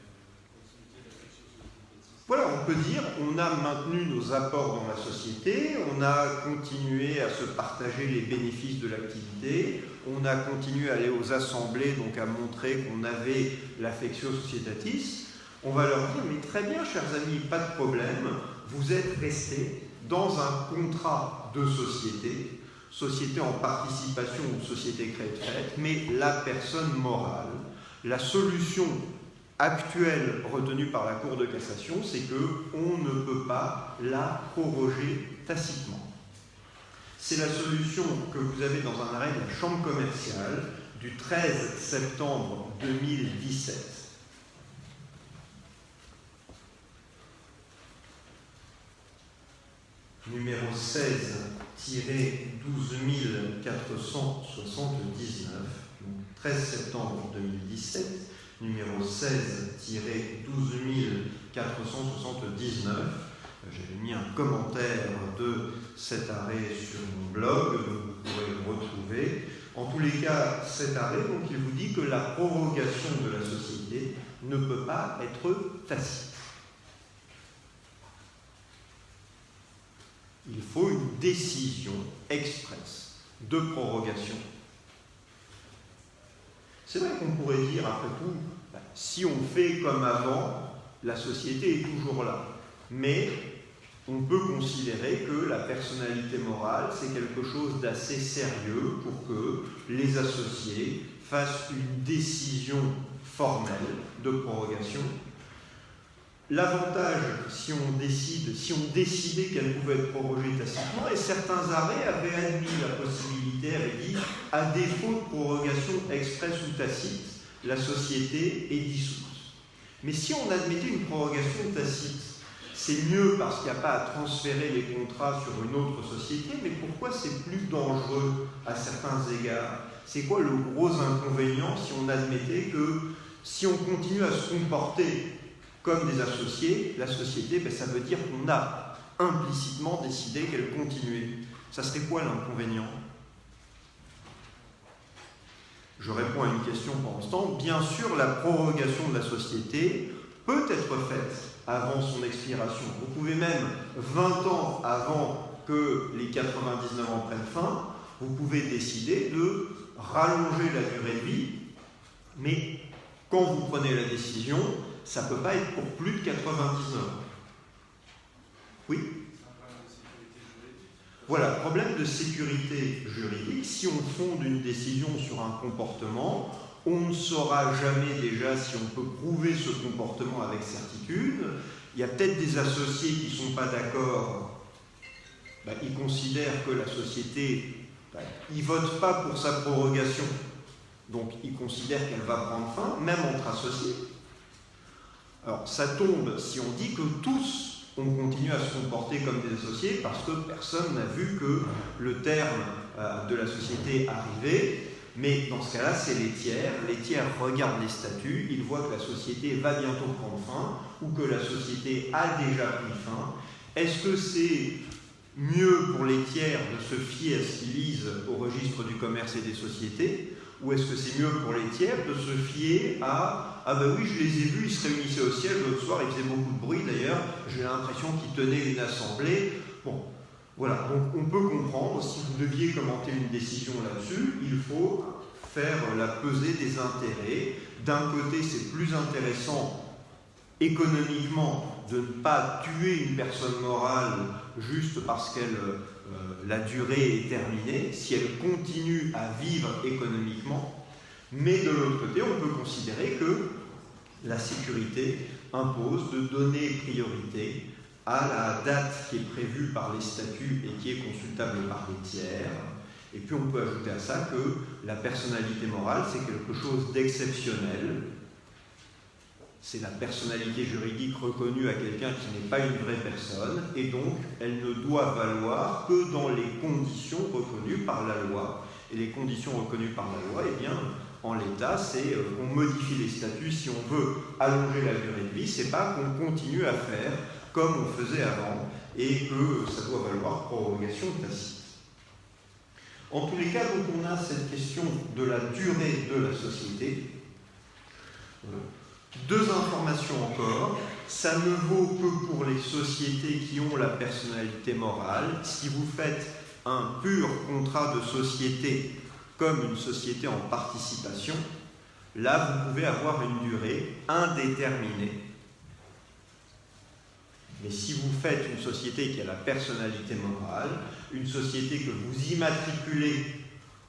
continuité de la gestion de la société. Voilà, on peut dire, on a maintenu nos apports dans la société, on a continué à se partager les bénéfices de l'activité, on a continué à aller aux assemblées, donc à montrer qu'on avait l'affectio societatis. On va leur dire, mais très bien, chers amis, pas de problème, vous êtes restés dans un contrat de société, société en participation ou société créée de fait, mais la personne morale, la solution actuelle retenue par la Cour de cassation, c'est qu'on ne peut pas la proroger tacitement. C'est la solution que vous avez dans un arrêt de la Chambre commerciale du 13 septembre 2017. numéro 16-12479, donc 13 septembre 2017, numéro 16-12479. J'avais mis un commentaire de cet arrêt sur mon blog, donc vous pourrez le retrouver. En tous les cas, cet arrêt, donc, il vous dit que la prorogation de la société ne peut pas être tacite. Il faut une décision expresse de prorogation. C'est vrai qu'on pourrait dire, après tout, si on fait comme avant, la société est toujours là. Mais on peut considérer que la personnalité morale, c'est quelque chose d'assez sérieux pour que les associés fassent une décision formelle de prorogation. L'avantage, si on décidait qu'elle pouvait être prorogée tacitement, et certains arrêts avaient admis la possibilité, avaient dit, à défaut de prorogation expresse ou tacite, la société est dissoute. Mais si on admettait une prorogation tacite, c'est mieux parce qu'il n'y a pas à transférer les contrats sur une autre société, mais pourquoi c'est plus dangereux à certains égards? C'est quoi le gros inconvénient si on admettait que si on continue à se comporter comme des associés, la société, ça veut dire qu'on a implicitement décidé qu'elle continuait. Ça serait quoi l'inconvénient? Je réponds à une question pour l'instant. Bien sûr, la prorogation de la société peut être faite avant son expiration. Vous pouvez même, 20 ans avant que les 99 ans prennent fin, vous pouvez décider de rallonger la durée de vie, mais quand vous prenez la décision, ça ne peut pas être pour plus de 99 ans. Oui? Voilà, problème de sécurité juridique. Si on fonde une décision sur un comportement, on ne saura jamais déjà si on peut prouver ce comportement avec certitude. Il y a peut-être des associés qui ne sont pas d'accord. Ils considèrent que la société, ils ne votent pas pour sa prorogation. Donc ils considèrent qu'elle va prendre fin, même entre associés. Alors ça tombe si on dit que tous on continue à se comporter comme des associés parce que personne n'a vu que le terme de la société arrivait. Mais dans ce cas-là, c'est les tiers. Les tiers regardent les statuts, ils voient que la société va bientôt prendre fin ou que la société a déjà pris fin. Est-ce que c'est mieux pour les tiers de se fier à ce qu'ils lisent au registre du commerce et des sociétés, ou est-ce que c'est mieux pour les tiers de se fier à « Ah ben oui, je les ai vus, ils se réunissaient au siège l'autre soir, ils faisaient beaucoup de bruit d'ailleurs, j'ai l'impression qu'ils tenaient une assemblée. » Bon, voilà, donc on peut comprendre, si vous deviez commenter une décision là-dessus, il faut faire la pesée des intérêts. D'un côté, c'est plus intéressant économiquement de ne pas tuer une personne morale juste parce que la durée est terminée, si elle continue à vivre économiquement. Mais de l'autre côté, on peut considérer que la sécurité impose de donner priorité à la date qui est prévue par les statuts et qui est consultable par les tiers. Et puis on peut ajouter à ça que la personnalité morale, c'est quelque chose d'exceptionnel. C'est la personnalité juridique reconnue à quelqu'un qui n'est pas une vraie personne, et donc elle ne doit valoir que dans les conditions reconnues par la loi. Et les conditions reconnues par la loi, eh bien, en l'état, c'est qu'on modifie les statuts si on veut allonger la durée de vie, c'est pas qu'on continue à faire comme on faisait avant, et que ça doit valoir prorogation tacite. En tous les cas, donc, on a cette question de la durée de la société. Deux informations encore. Ça ne vaut que pour les sociétés qui ont la personnalité morale. Si vous faites un pur contrat de société comme une société en participation, là, vous pouvez avoir une durée indéterminée. Mais si vous faites une société qui a la personnalité morale, une société que vous immatriculez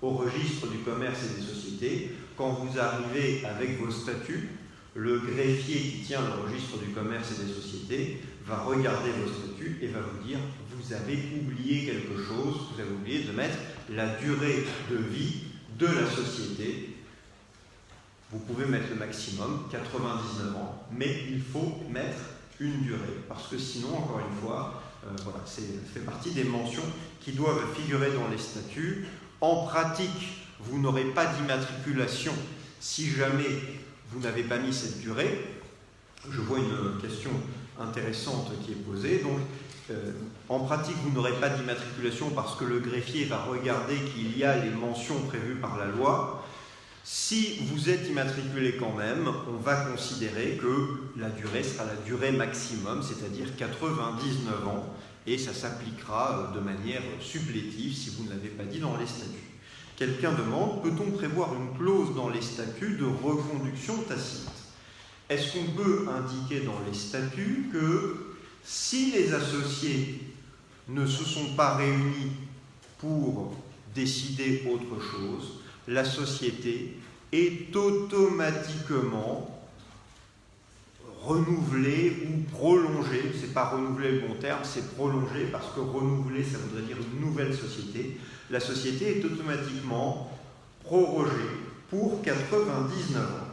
au registre du commerce et des sociétés, quand vous arrivez avec vos statuts, le greffier qui tient le registre du commerce et des sociétés va regarder vos statuts et va vous dire « vous avez oublié quelque chose, vous avez oublié de mettre la durée de vie de la société. Vous pouvez mettre le maximum, 99 ans, mais il faut mettre une durée, parce que sinon, encore une fois, Voilà, ça fait partie des mentions qui doivent figurer dans les statuts. En pratique, vous n'aurez pas d'immatriculation si jamais vous n'avez pas mis cette durée. Je vois une question intéressante qui est posée. Donc, en pratique, vous n'aurez pas d'immatriculation parce que le greffier va regarder qu'il y a les mentions prévues par la loi. Si vous êtes immatriculé quand même, on va considérer que la durée sera la durée maximum, c'est-à-dire 99 ans, et ça s'appliquera de manière supplétive si vous ne l'avez pas dit dans les statuts. Quelqu'un demande, peut-on prévoir une clause dans les statuts de reconduction tacite? Est-ce qu'on peut indiquer dans les statuts que si les associés ne se sont pas réunis pour décider autre chose, la société est automatiquement renouvelée ou prolongée? C'est pas renouveler le bon terme, c'est prolonger, parce que renouveler, ça voudrait dire une nouvelle société. La société est automatiquement prorogée pour 99 ans.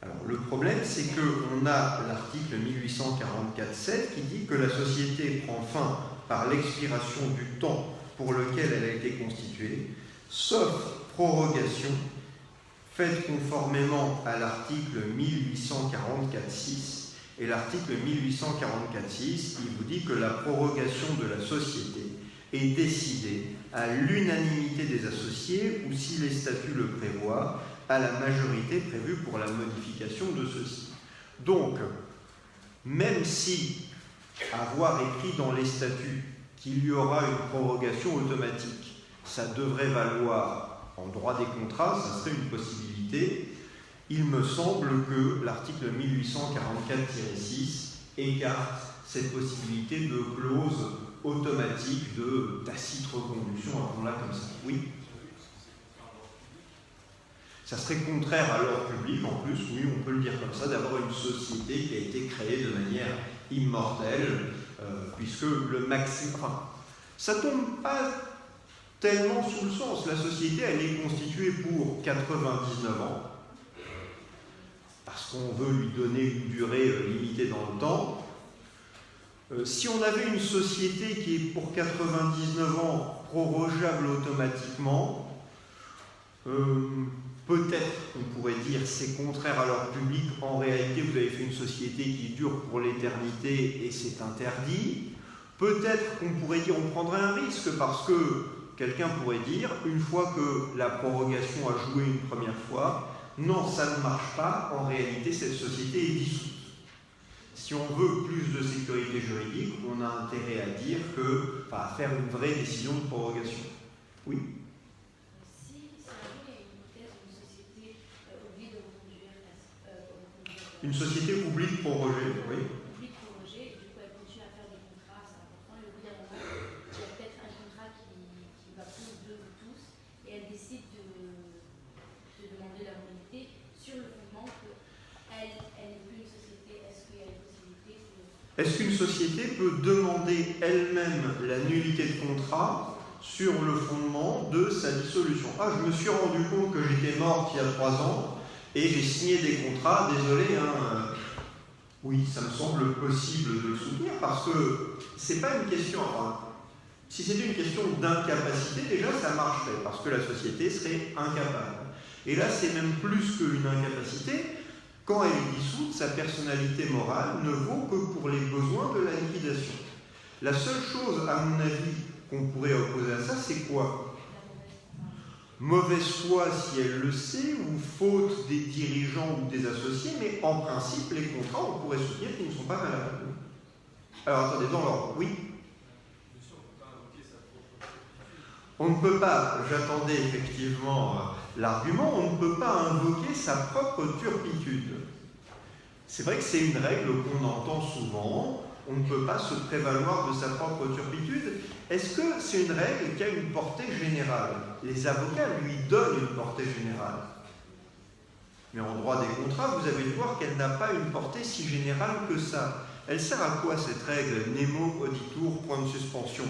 Alors, le problème, c'est qu'on a l'article 1844.7 qui dit que la société prend fin par l'expiration du temps pour lequel elle a été constituée, sauf prorogation faite conformément à l'article 1844.6. Et l'article 1844.6, il vous dit que la prorogation de la société est décidée à l'unanimité des associés ou, si les statuts le prévoient, à la majorité prévue pour la modification de ceux-ci. Donc, même si avoir écrit dans les statuts qu'il y aura une prorogation automatique, ça devrait valoir en droit des contrats, ça serait une possibilité. Il me semble que l'article 1844-6 écarte cette possibilité de clause automatique de tacite reconduction, appelons-la comme ça. Oui. Ça serait contraire à l'ordre public, en plus, oui, on peut le dire comme ça, d'avoir une société qui a été créée de manière immortelle, puisque le maximum... Enfin, ça ne tombe pas tellement sous le sens. La société, elle est constituée pour 99 ans, parce qu'on veut lui donner une durée limitée dans le temps. Si on avait une société qui est pour 99 ans prorogeable automatiquement, peut-être qu'on pourrait dire c'est contraire à l'ordre public. En réalité, vous avez fait une société qui dure pour l'éternité et c'est interdit. Peut-être qu'on pourrait dire on prendrait un risque parce que quelqu'un pourrait dire, une fois que la prorogation a joué une première fois, non, ça ne marche pas, en réalité cette société est dissoute. Si on veut plus de sécurité juridique, on a intérêt à dire que, enfin, à faire une vraie décision de prorogation. Oui. Une société oublie de proroger, oui. Oublie de proroger, et du coup elle continue à faire des contrats, c'est important, et au bout d'un moment, il y a peut-être un contrat qui va pour deux ou tous, et elle décide de demander la mobilité sur le fondement qu'elle n'est plus une société. Est-ce qu'il y a une possibilité que... Est-ce qu'une société peut demander elle-même la nullité de contrat sur le fondement de sa dissolution? Ah, je me suis rendu compte que j'étais morte il y a 3 ans, et j'ai signé des contrats, désolé, oui, ça me semble possible de le soutenir, parce que c'est pas une question, enfin, si c'était une question d'incapacité, déjà ça marcherait, parce que la société serait incapable. Et là, c'est même plus qu'une incapacité. Quand elle est dissoute, sa personnalité morale ne vaut que pour les besoins de la liquidation. La seule chose, à mon avis, qu'on pourrait opposer à ça, c'est quoi? Mauvaise foi si elle le sait, ou faute des dirigeants ou des associés, mais en principe, les contrats, on pourrait soutenir qu'ils ne sont pas valables. Alors attendez, dans l'ordre, oui. On ne peut pas, j'attendais effectivement l'argument, on ne peut pas invoquer sa propre turpitude. C'est vrai que c'est une règle qu'on entend souvent, on ne peut pas se prévaloir de sa propre turpitude. Est-ce que c'est une règle qui a une portée générale? Les avocats lui donnent une portée générale. Mais en droit des contrats, vous avez dû voir qu'elle n'a pas une portée si générale que ça. Elle sert à quoi cette règle? Nemo auditur, point de suspension.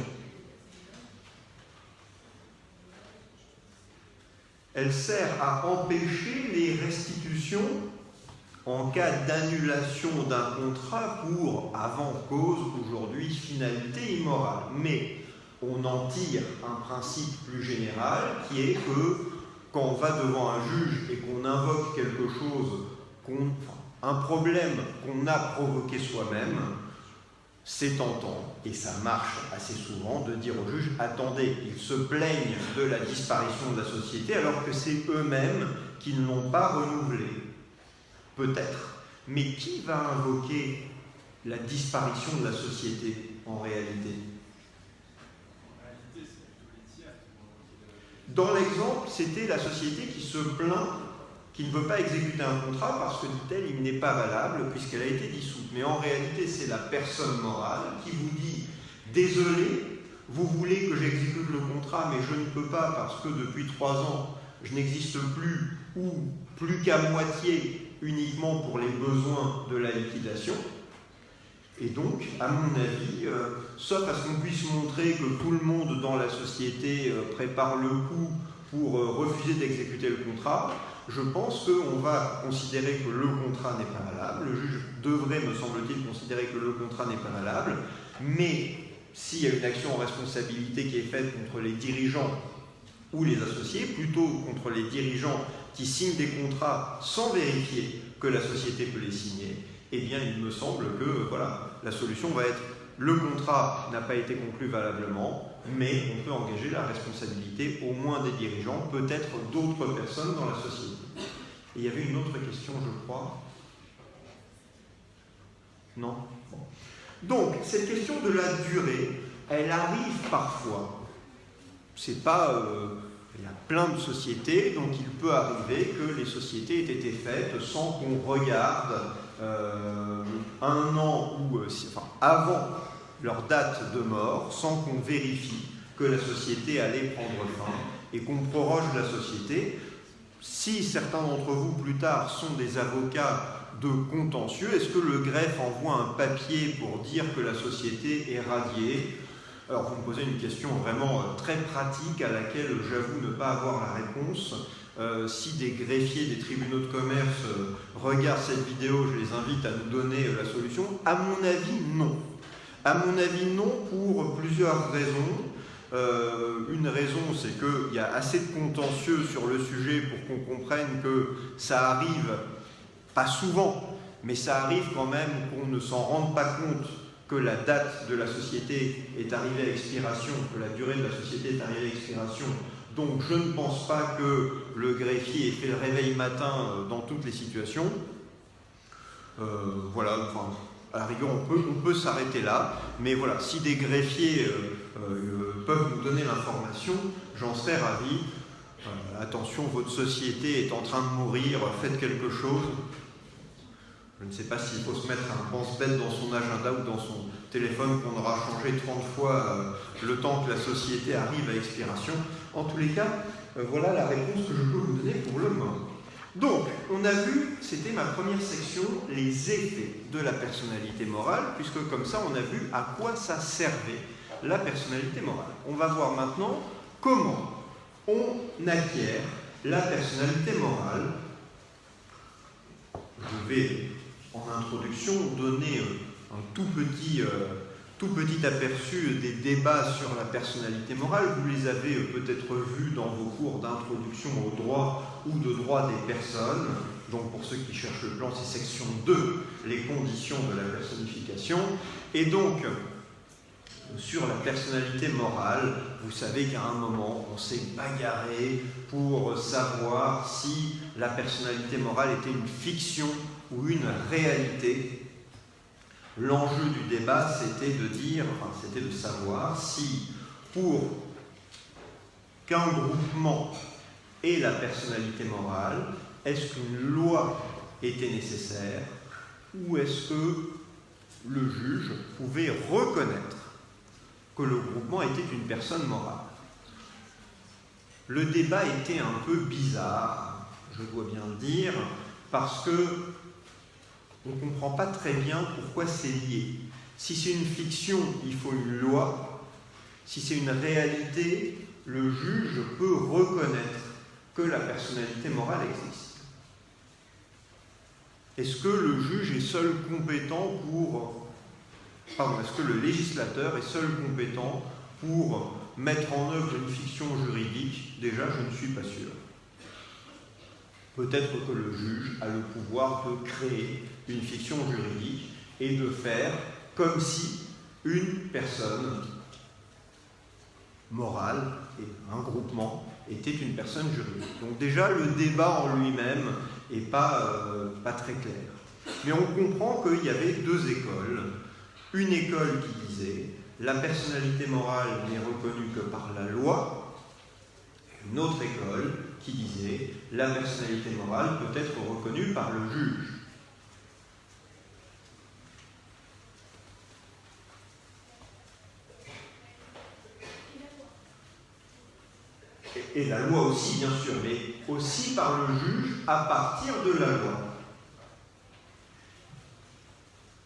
Elle sert à empêcher les restitutions en cas d'annulation d'un contrat pour avant cause, aujourd'hui, finalité immorale. Mais on en tire un principe plus général qui est que quand on va devant un juge et qu'on invoque quelque chose, un problème qu'on a provoqué soi-même, c'est tentant, et ça marche assez souvent, de dire au juge « Attendez, ils se plaignent de la disparition de la société alors que c'est eux-mêmes qui ne l'ont pas renouvelée. » Peut-être. Mais qui va invoquer la disparition de la société en réalité ? Dans l'exemple, c'était la société qui se plaint, qui ne veut pas exécuter un contrat parce que, dit-elle, il n'est pas valable puisqu'elle a été dissoute. Mais en réalité, c'est la personne morale qui vous dit « Désolé, vous voulez que j'exécute le contrat, mais je ne peux pas parce que depuis 3 ans, je n'existe plus ou plus qu'à moitié uniquement pour les besoins de la liquidation. » Et donc, à mon avis, sauf à ce qu'on puisse montrer que tout le monde dans la société prépare le coup pour refuser d'exécuter le contrat, je pense qu'on va considérer que le contrat n'est pas valable. Le juge devrait, me semble-t-il, considérer que le contrat n'est pas valable. Mais s'il y a une action en responsabilité qui est faite contre les dirigeants ou les associés, plutôt contre les dirigeants qui signent des contrats sans vérifier que la société peut les signer, eh bien, il me semble que voilà, la solution va être le contrat n'a pas été conclu valablement, mais on peut engager la responsabilité au moins des dirigeants, peut-être d'autres personnes dans la société. Et il y avait une autre question, je crois. Non ? Bon. Donc, cette question de la durée, elle arrive parfois. C'est pas... il y a plein de sociétés, donc il peut arriver que les sociétés aient été faites sans qu'on regarde un an ou avant leur date de mort, sans qu'on vérifie que la société allait prendre fin et qu'on proroge la société. Si certains d'entre vous plus tard sont des avocats de contentieux, est-ce que le greffe envoie un papier pour dire que la société est radiée ? Alors vous me posez une question vraiment très pratique à laquelle j'avoue ne pas avoir la réponse. Si des greffiers des tribunaux de commerce regardent cette vidéo, je les invite à nous donner la solution. À mon avis, non. À mon avis, non, pour plusieurs raisons. Une raison, c'est qu'il y a assez de contentieux sur le sujet pour qu'on comprenne que ça arrive, pas souvent, mais ça arrive quand même qu'on ne s'en rende pas compte que la date de la société est arrivée à expiration, que la durée de la société est arrivée à expiration. Donc je ne pense pas que le greffier ait fait le réveil matin dans toutes les situations. Voilà, enfin, à la rigueur, on peut s'arrêter là. Mais voilà, si des greffiers peuvent nous donner l'information, j'en serais ravi. Attention, votre société est en train de mourir, faites quelque chose. Je ne sais pas s'il faut se mettre un pense-bête dans son agenda ou dans son téléphone qu'on aura changé 30 fois le temps que la société arrive à expiration. En tous les cas, voilà la réponse que je peux vous donner pour le moment. Donc, on a vu, c'était ma première section, les effets de la personnalité morale, puisque comme ça, on a vu à quoi ça servait la personnalité morale. On va voir maintenant comment on acquiert la personnalité morale. Je vais, en introduction, donner un tout petit aperçu des débats sur la personnalité morale. Vous les avez peut-être vus dans vos cours d'introduction au droit ou de droit des personnes. Donc pour ceux qui cherchent le plan, c'est section 2, les conditions de la personnification. Et donc, sur la personnalité morale, vous savez qu'à un moment, on s'est bagarré pour savoir si la personnalité morale était une fiction ou une réalité. L'enjeu du débat, c'était de savoir si, pour qu'un groupement ait la personnalité morale, est-ce qu'une loi était nécessaire ou est-ce que le juge pouvait reconnaître que le groupement était une personne morale. Le débat était un peu bizarre, je dois bien le dire, parce que on ne comprend pas très bien pourquoi c'est lié. Si c'est une fiction, il faut une loi. Si c'est une réalité, le juge peut reconnaître que la personnalité morale existe. est-ce que le juge est seul compétent pour... Pardon, est-ce que le législateur est seul compétent pour mettre en œuvre une fiction juridique? Déjà, je ne suis pas sûr. Peut-être que le juge a le pouvoir de créer une fiction juridique et de faire comme si une personne morale et un groupement était une personne juridique. Donc déjà, le débat en lui-même n'est pas très clair. Mais on comprend qu'il y avait deux écoles. Une école qui disait « la personnalité morale n'est reconnue que par la loi », et une autre école qui disait « la personnalité morale peut être reconnue par le juge ». Et la loi aussi, bien sûr, mais aussi par le juge à partir de la loi.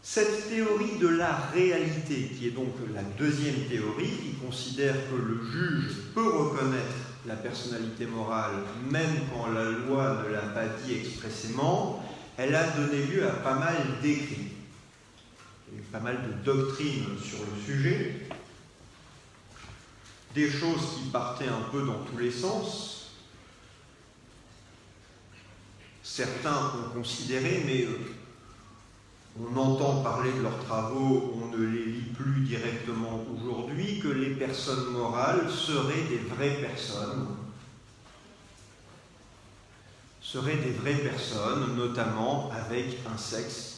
Cette théorie de la réalité, qui est donc la deuxième théorie, qui considère que le juge peut reconnaître la personnalité morale, même quand la loi ne l'a pas dit expressément, elle a donné lieu à pas mal d'écrits, et pas mal de doctrines sur le sujet, des choses qui partaient un peu dans tous les sens. Certains ont considéré, mais on entend parler de leurs travaux, on ne les lit plus directement aujourd'hui, que les personnes morales seraient des vraies personnes. Seraient des vraies personnes, notamment avec un sexe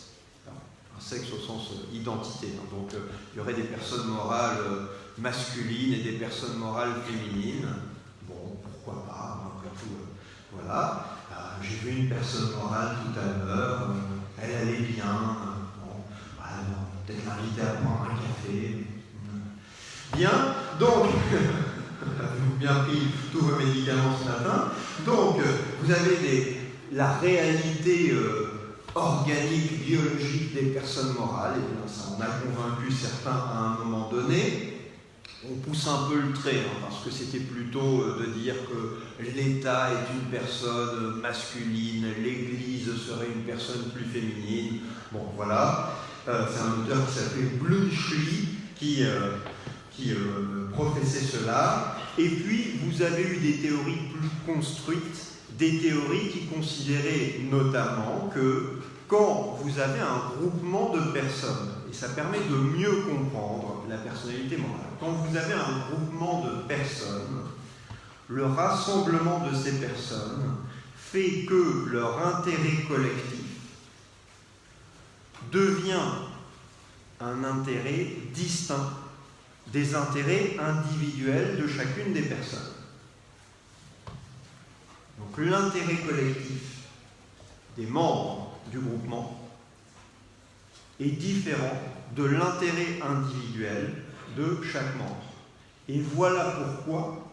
au sens identité. Donc il y aurait des personnes morales masculines et des personnes morales féminines. Bon, pourquoi pas, après tout, voilà. J'ai vu une personne morale tout à l'heure, elle allait bien, bon, voilà, peut-être l'inviter à prendre un café. Bien, donc, avez-vous bien pris tous vos médicaments ce matin? Donc, vous avez la réalité organique, biologique des personnes morales, et bien ça en a convaincu certains à un moment donné. On pousse un peu le trait, parce que c'était plutôt de dire que l'État est une personne masculine, l'Église serait une personne plus féminine. Bon, voilà. C'est un auteur qui s'appelait Bluntschli qui professait cela. Et puis, vous avez eu des théories plus construites, des théories qui considéraient notamment que quand vous avez un groupement de personnes, et ça permet de mieux comprendre la personnalité morale, quand vous avez un groupement de personnes, le rassemblement de ces personnes fait que leur intérêt collectif devient un intérêt distinct des intérêts individuels de chacune des personnes. Donc l'intérêt collectif des membres du groupement est différent de l'intérêt individuel de chaque membre. Et voilà pourquoi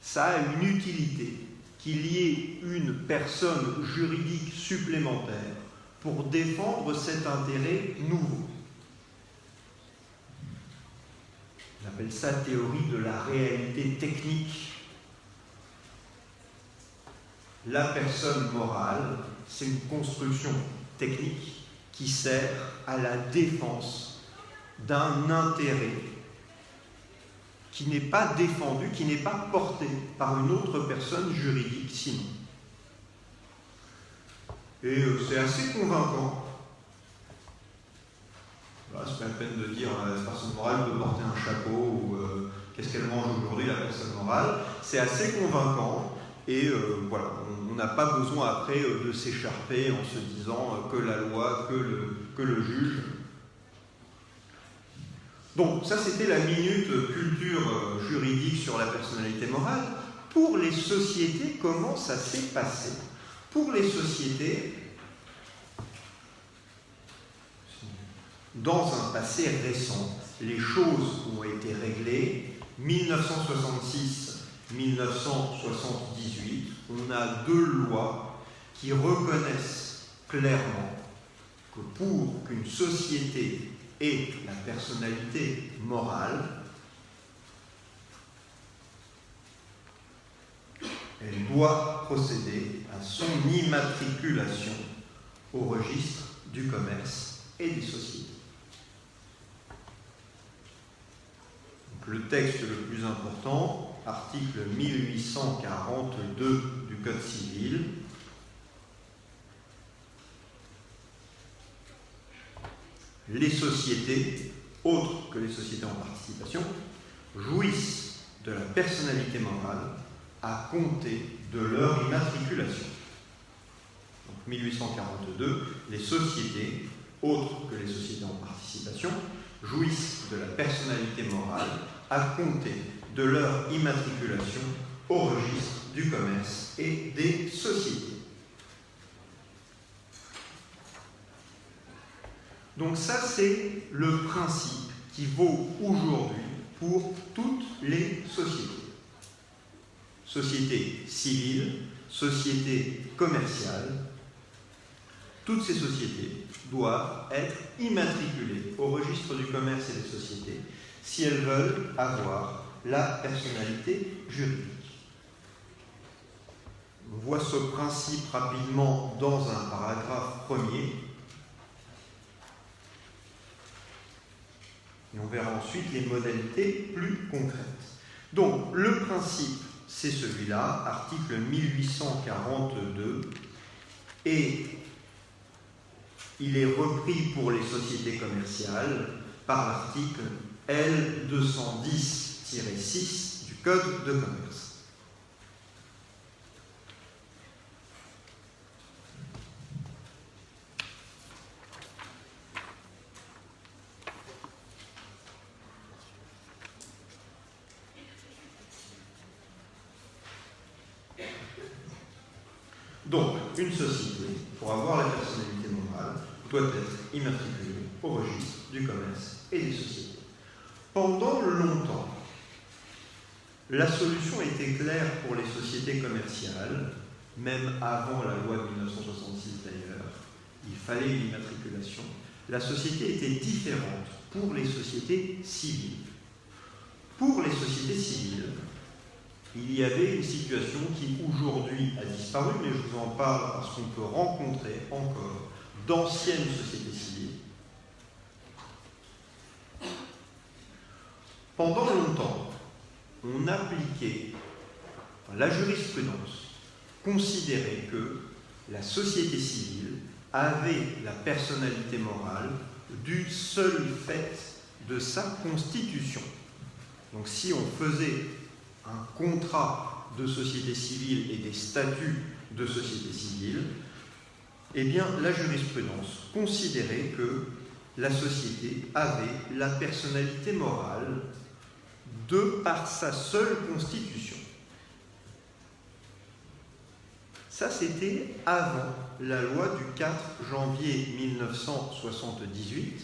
ça a une utilité qu'il y ait une personne juridique supplémentaire pour défendre cet intérêt nouveau. J'appelle ça théorie de la réalité technique. La personne morale, c'est une construction technique qui sert à la défense d'un intérêt qui n'est pas défendu, qui n'est pas porté par une autre personne juridique sinon. Et c'est assez convaincant. Voilà, c'est pas la peine de dire la personne morale peut porter un chapeau ou qu'est-ce qu'elle mange aujourd'hui, la personne morale. C'est assez convaincant et voilà, on n'a pas besoin après de s'écharper en se disant que la loi, que le juge. Donc ça c'était la minute culture juridique sur la personnalité morale. Pour les sociétés, comment ça s'est passé? Pour les sociétés, dans un passé récent, les choses ont été réglées. 1966-1978, on a deux lois qui reconnaissent clairement que pour qu'une société ait la personnalité morale, elle doit procéder à son immatriculation au registre du commerce et des sociétés. Donc, le texte le plus important, article 1842 du Code civil. Les sociétés, autres que les sociétés en participation, jouissent de la personnalité morale à compter de leur immatriculation. Donc 1842, les sociétés, autres que les sociétés en participation, jouissent de la personnalité morale à compter de leur immatriculation au registre du commerce et des sociétés. Donc ça, c'est le principe qui vaut aujourd'hui pour toutes les sociétés. Sociétés civiles, sociétés commerciales, toutes ces sociétés doivent être immatriculées au registre du commerce et des sociétés si elles veulent avoir la personnalité juridique. On voit ce principe rapidement dans un paragraphe premier. Et on verra ensuite les modalités plus concrètes. Donc, le principe, c'est celui-là, article 1842, et il est repris pour les sociétés commerciales par l'article L210-6 du Code de commerce. Donc, une société, pour avoir la personnalité morale, doit être immatriculée au registre du commerce et des sociétés. Pendant longtemps, la solution était claire pour les sociétés commerciales, même avant la loi de 1966 d'ailleurs. Il fallait une immatriculation. La société était différente pour les sociétés civiles. Pour les sociétés civiles, il y avait une situation qui aujourd'hui a disparu, mais je vous en parle parce qu'on peut rencontrer encore d'anciennes sociétés civiles. Pendant longtemps, on appliquait, la jurisprudence considérait que la société civile avait la personnalité morale du seul fait de sa constitution. Donc si on faisait un contrat de société civile et des statuts de société civile, eh bien, la jurisprudence considérait que la société avait la personnalité morale de par sa seule constitution. Ça, c'était avant la loi du 4 janvier 1978.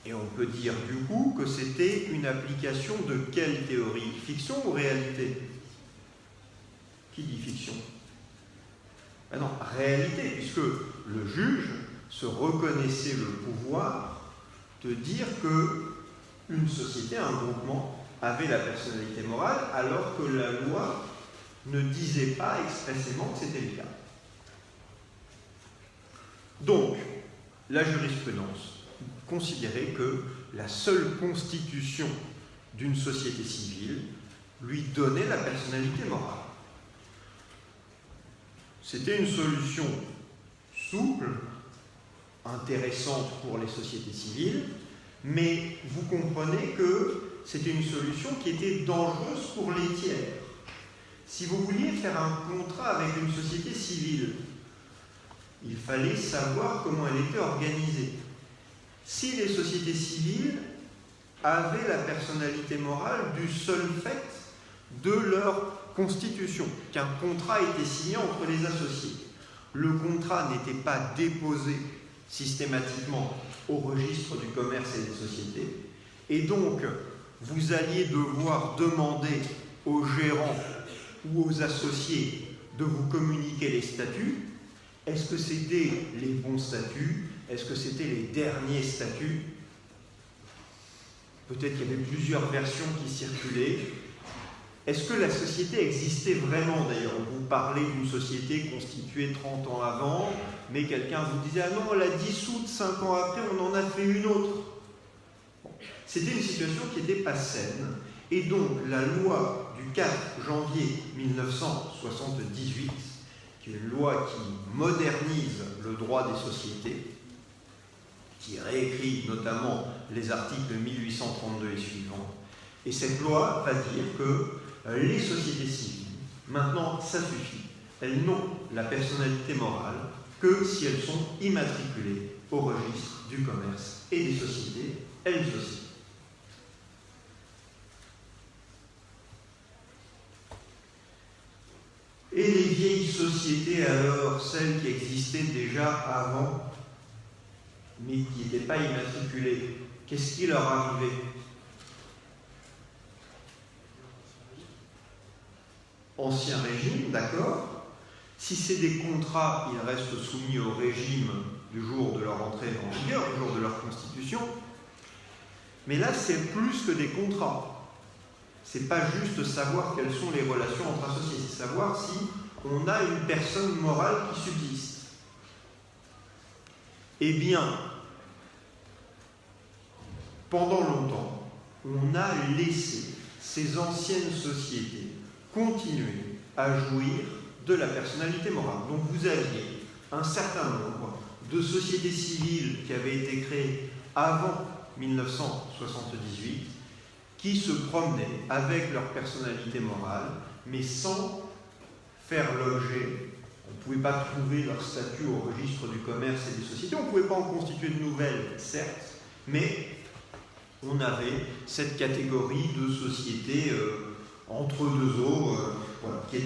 Et on peut dire du coup que c'était une application de quelle théorie? Fiction ou réalité? Qui dit fiction? Ben non, réalité, puisque le juge se reconnaissait le pouvoir de dire que une société, un groupement, avait la personnalité morale, alors que la loi ne disait pas expressément que c'était le cas. Donc, la jurisprudence considérait que la seule constitution d'une société civile lui donnait la personnalité morale. C'était une solution souple, intéressante pour les sociétés civiles, mais vous comprenez que c'était une solution qui était dangereuse pour les tiers. Si vous vouliez faire un contrat avec une société civile, il fallait savoir comment elle était organisée. Si les sociétés civiles avaient la personnalité morale du seul fait de leur constitution, qu'un contrat était signé entre les associés. Le contrat n'était pas déposé systématiquement au registre du commerce et des sociétés, et donc vous alliez devoir demander aux gérants ou aux associés de vous communiquer les statuts. Est-ce que c'était les bons statuts? Est-ce que c'était les derniers statuts? Peut-être qu'il y avait plusieurs versions qui circulaient. Est-ce que la société existait vraiment d'ailleurs? Vous parlez d'une société constituée 30 ans avant, mais quelqu'un vous disait « Ah non, on l'a dissoute 5 ans après, on en a fait une autre ». Bon. C'était une situation qui n'était pas saine, et donc la loi du 4 janvier 1978, qui est une loi qui modernise le droit des sociétés, qui réécrit notamment les articles 1832 et suivants, et cette loi va dire que les sociétés civiles, maintenant, ça suffit. Elles n'ont la personnalité morale que si elles sont immatriculées au registre du commerce et des sociétés, elles aussi. Et les vieilles sociétés, alors, celles qui existaient déjà avant, mais qui n'étaient pas immatriculées, qu'est-ce qui leur arrivait? Ancien régime, d'accord. Si c'est des contrats, ils restent soumis au régime du jour de leur entrée en vigueur, du jour de leur constitution. Mais là, c'est plus que des contrats. C'est pas juste savoir quelles sont les relations entre associés, c'est savoir si on a une personne morale qui subsiste. Eh bien, pendant longtemps, on a laissé ces anciennes sociétés continuer à jouir de la personnalité morale. Donc vous aviez un certain nombre de sociétés civiles qui avaient été créées avant 1978 qui se promenaient avec leur personnalité morale, mais sans faire l'objet. On ne pouvait pas trouver leur statut au registre du commerce et des sociétés, on ne pouvait pas en constituer de nouvelles, certes, mais on avait cette catégorie de sociétés entre deux eaux, voilà, qui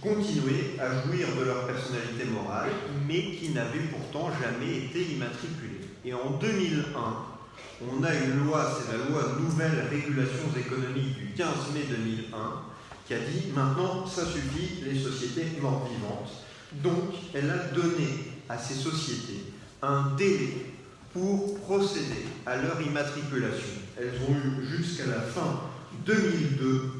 continuaient à jouir de leur personnalité morale, mais qui n'avaient pourtant jamais été immatriculées. Et en 2001, on a une loi, c'est la loi Nouvelles Régulations économiques du 15 mai 2001, qui a dit maintenant ça suffit les sociétés mort-vivantes. Donc elle a donné à ces sociétés un délai pour procéder à leur immatriculation. Elles ont eu jusqu'à la fin 2002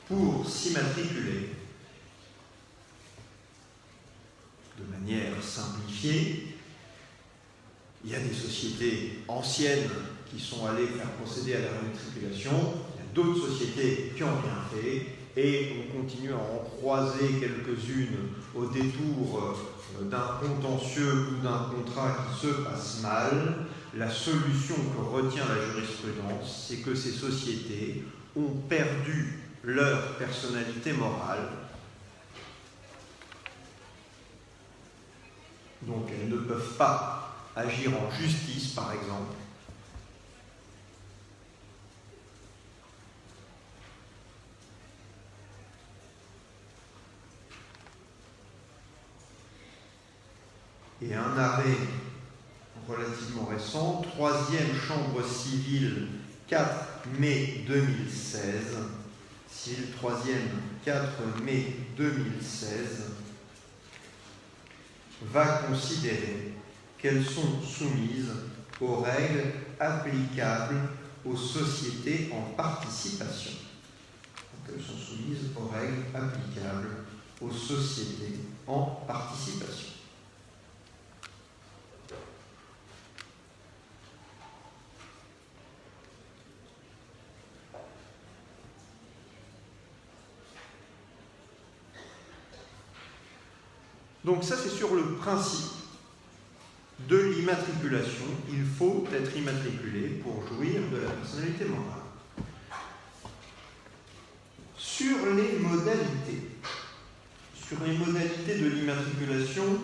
pour s'immatriculer de manière simplifiée. Il y a des sociétés anciennes qui sont allées faire procéder à leur immatriculation, il y a d'autres sociétés qui ont bien fait, et on continue à en croiser quelques-unes au détour d'un contentieux ou d'un contrat qui se passe mal. La solution que retient la jurisprudence, c'est que ces sociétés ont perdu leur personnalité morale. Donc elles ne peuvent pas agir en justice, par exemple. Et un arrêt relativement récent, 3e chambre civile, 4 mai 2016, civile 3e, 4 mai 2016, va considérer qu'elles sont soumises aux règles applicables aux sociétés en participation. Donc elles sont soumises aux règles applicables aux sociétés en participation. Donc ça, c'est sur le principe de l'immatriculation. Il faut être immatriculé pour jouir de la personnalité morale. Sur les modalités de l'immatriculation,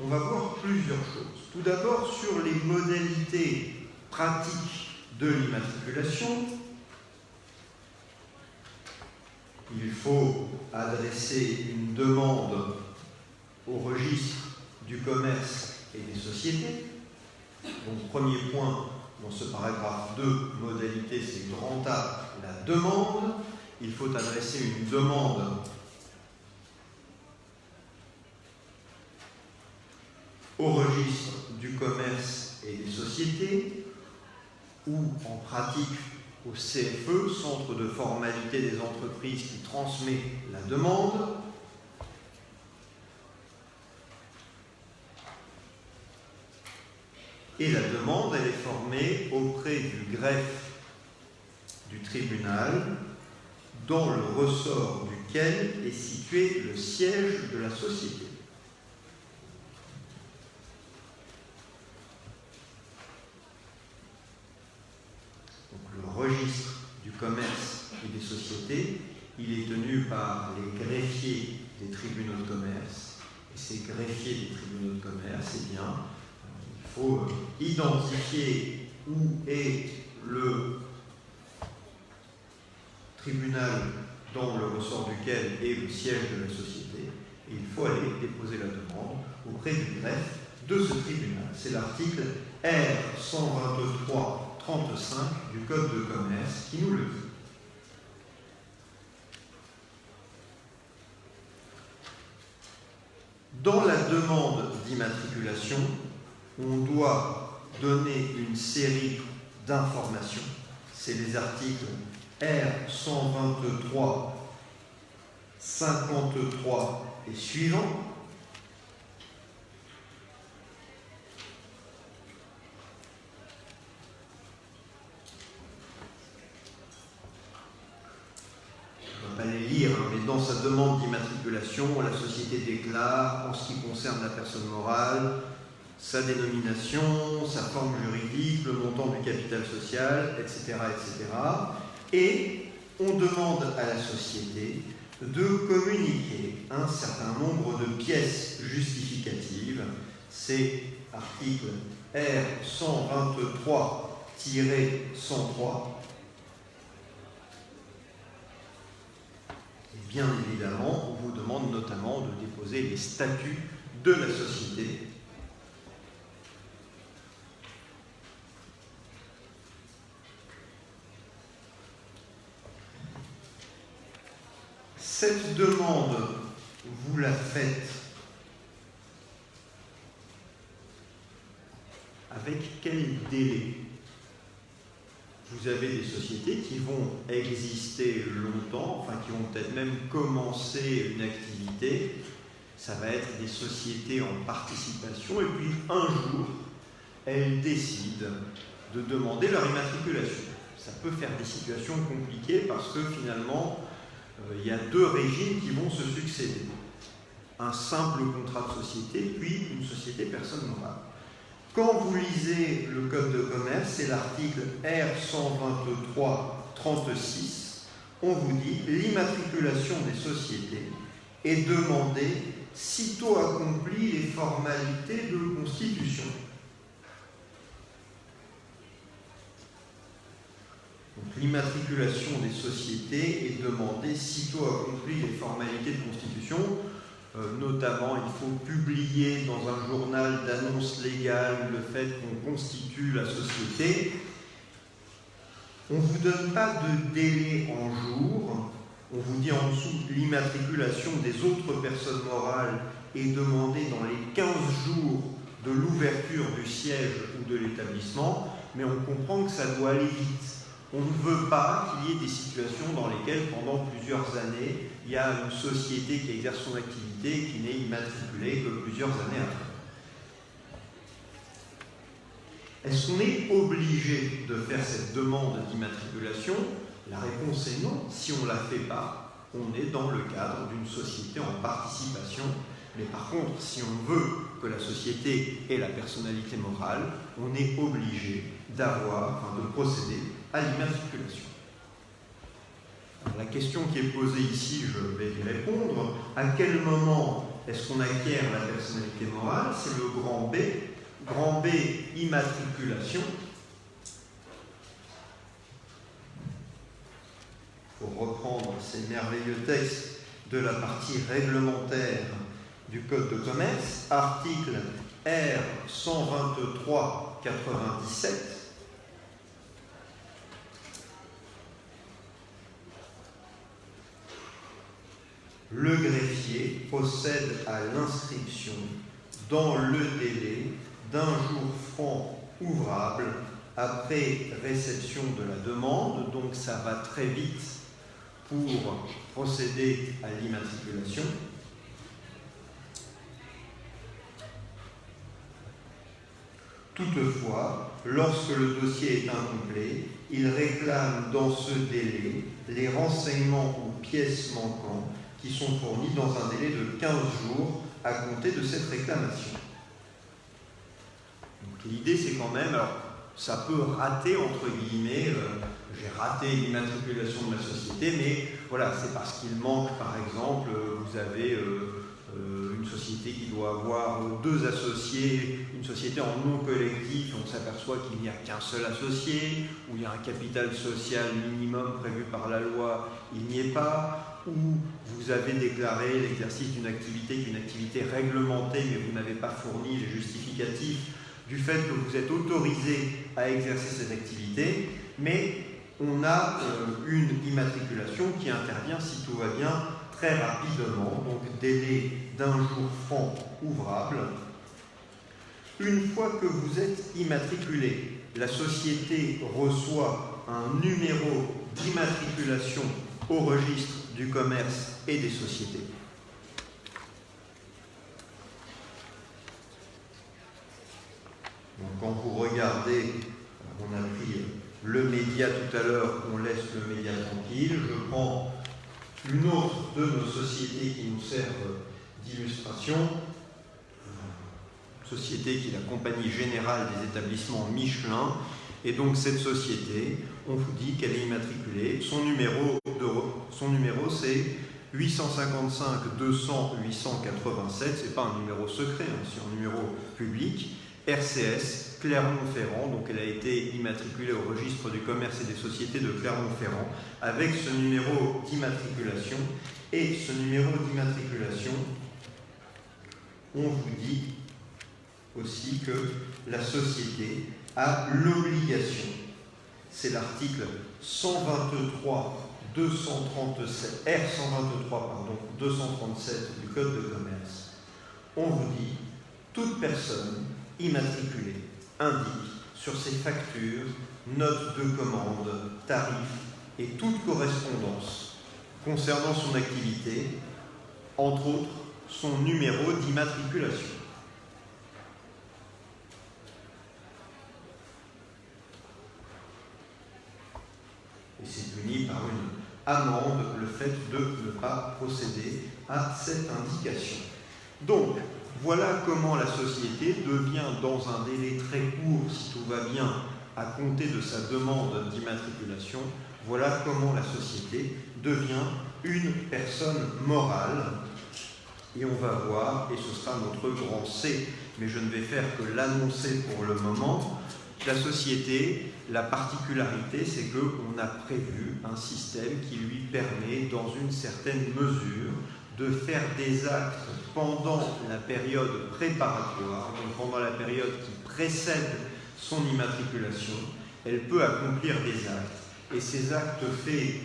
on va voir plusieurs choses. Tout d'abord, sur les modalités pratiques de l'immatriculation, il faut adresser une demande au registre du commerce et des sociétés. Donc, premier point dans ce paragraphe 2, modalité, c'est grand A, la demande. Il faut adresser une demande au registre du commerce et des sociétés, ou en pratique au CFE, Centre de formalité des entreprises qui transmet la demande. Et la demande, elle est formée auprès du greffe du tribunal, dans le ressort duquel est situé le siège de la société. Donc, le registre du commerce et des sociétés, il est tenu par les greffiers des tribunaux de commerce. Et ces greffiers des tribunaux de commerce, eh bien, il faut identifier où est le tribunal dans le ressort duquel est le siège de la société, et il faut aller déposer la demande auprès du greffe de ce tribunal. C'est l'article R 123-35 du Code de commerce qui nous le dit. Dans la demande d'immatriculation, on doit donner une série d'informations. C'est les articles R 123, 53 et suivants. On va pas les lire, mais dans sa demande d'immatriculation, la société déclare, en ce qui concerne la personne morale, sa dénomination, sa forme juridique, le montant du capital social, etc., etc. Et on demande à la société de communiquer un certain nombre de pièces justificatives. C'est article R 123-103. Et bien évidemment, on vous demande notamment de déposer les statuts de la société. Cette demande, vous la faites avec quel délai? Vous avez des sociétés qui vont exister longtemps, enfin qui vont peut-être même commencer une activité. Ça va être des sociétés en participation, et puis un jour, elles décident de demander leur immatriculation. Ça peut faire des situations compliquées parce que finalement, il y a deux régimes qui vont se succéder. Un simple contrat de société, puis une société personne morale. Quand vous lisez le Code de commerce, c'est l'article R 123-36, on vous dit « L'immatriculation des sociétés est demandée sitôt accompli les formalités de constitution ». Donc, l'immatriculation des sociétés est demandée sitôt accompli les formalités de constitution. Notamment, il faut publier dans un journal d'annonce légale le fait qu'on constitue la société. On ne vous donne pas de délai en jours. On vous dit en dessous l'immatriculation des autres personnes morales est demandée dans les 15 jours de l'ouverture du siège ou de l'établissement, mais on comprend que ça doit aller vite. On ne veut pas qu'il y ait des situations dans lesquelles, pendant plusieurs années, il y a une société qui exerce son activité et qui n'est immatriculée que plusieurs années après. Est-ce qu'on est obligé de faire cette demande d'immatriculation? La réponse est non. Si on ne la fait pas, on est dans le cadre d'une société en participation. Mais par contre, si on veut que la société ait la personnalité morale, on est obligé de procéder à l'immatriculation. La question qui est posée ici, je vais y répondre. À quel moment est-ce qu'on acquiert la personnalité morale? C'est le grand B. Grand B, immatriculation. Pour reprendre ces merveilleux textes de la partie réglementaire du Code de commerce, article R 123-97. Le greffier procède à l'inscription dans le délai d'un jour franc ouvrable après réception de la demande. Donc ça va très vite pour procéder à l'immatriculation. Toutefois, lorsque le dossier est incomplet, il réclame dans ce délai les renseignements ou pièces manquants qui sont fournis dans un délai de 15 jours à compter de cette réclamation. Donc l'idée, c'est quand même, alors ça peut rater, entre guillemets, j'ai raté l'immatriculation de ma société, mais voilà, c'est parce qu'il manque, par exemple, vous avez une société qui doit avoir 2 associés, une société en non collectif, on s'aperçoit qu'il n'y a qu'un seul associé, où il y a un capital social minimum prévu par la loi, il n'y est pas, ou vous avez déclaré l'exercice d'une activité qui est une activité réglementée, mais vous n'avez pas fourni les justificatifs du fait que vous êtes autorisé à exercer cette activité, mais on a une immatriculation qui intervient, si tout va bien, très rapidement, donc délai d'un jour franc ouvrable. Une fois que vous êtes immatriculé, la société reçoit un numéro d'immatriculation au registre du commerce et des sociétés. Donc quand vous regardez, on a pris le média tout à l'heure, on laisse le média tranquille. Je prends une autre de nos sociétés qui nous sert d'illustration, société qui est la Compagnie Générale des Établissements Michelin. Et donc cette société, on vous dit qu'elle est immatriculée. Son numéro c'est 855 200 887. C'est pas un numéro secret, hein, c'est un numéro public. RCS Clermont-Ferrand, donc elle a été immatriculée au registre du commerce et des sociétés de Clermont-Ferrand avec ce numéro d'immatriculation. Et ce numéro d'immatriculation, on vous dit aussi que la société a l'obligation, c'est l'article 123 237 237 du Code de commerce. On vous dit, toute personne immatriculée indique sur ses factures, notes de commande, tarifs et toute correspondance concernant son activité, entre autres son numéro d'immatriculation. Et c'est puni par une amende le fait de ne pas procéder à cette indication. Donc, voilà comment la société devient, dans un délai très court, si tout va bien, à compter de sa demande d'immatriculation, voilà comment la société devient une personne morale. Et on va voir, et ce sera notre grand C, mais je ne vais faire que l'annoncer pour le moment. La société, la particularité, c'est qu'on a prévu un système qui lui permet, dans une certaine mesure, de faire des actes pendant la période préparatoire, donc pendant la période qui précède son immatriculation. Elle peut accomplir des actes, et ces actes faits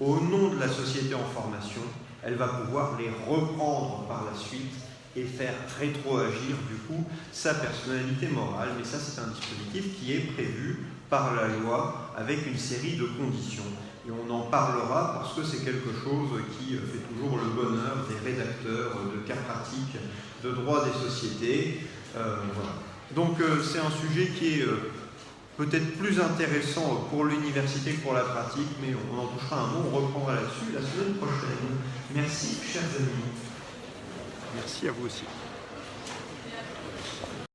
au nom de la société en formation, elle va pouvoir les reprendre par la suite et faire rétroagir du coup sa personnalité morale. Mais ça, c'est un dispositif qui est prévu par la loi avec une série de conditions. Et on en parlera parce que c'est quelque chose qui fait toujours le bonheur des rédacteurs de cas pratiques de droit des sociétés. Voilà. Donc c'est un sujet qui est peut-être plus intéressant pour l'université que pour la pratique, mais on en touchera un mot, on reprendra là-dessus la semaine prochaine. Merci, chers amis. Merci à vous aussi.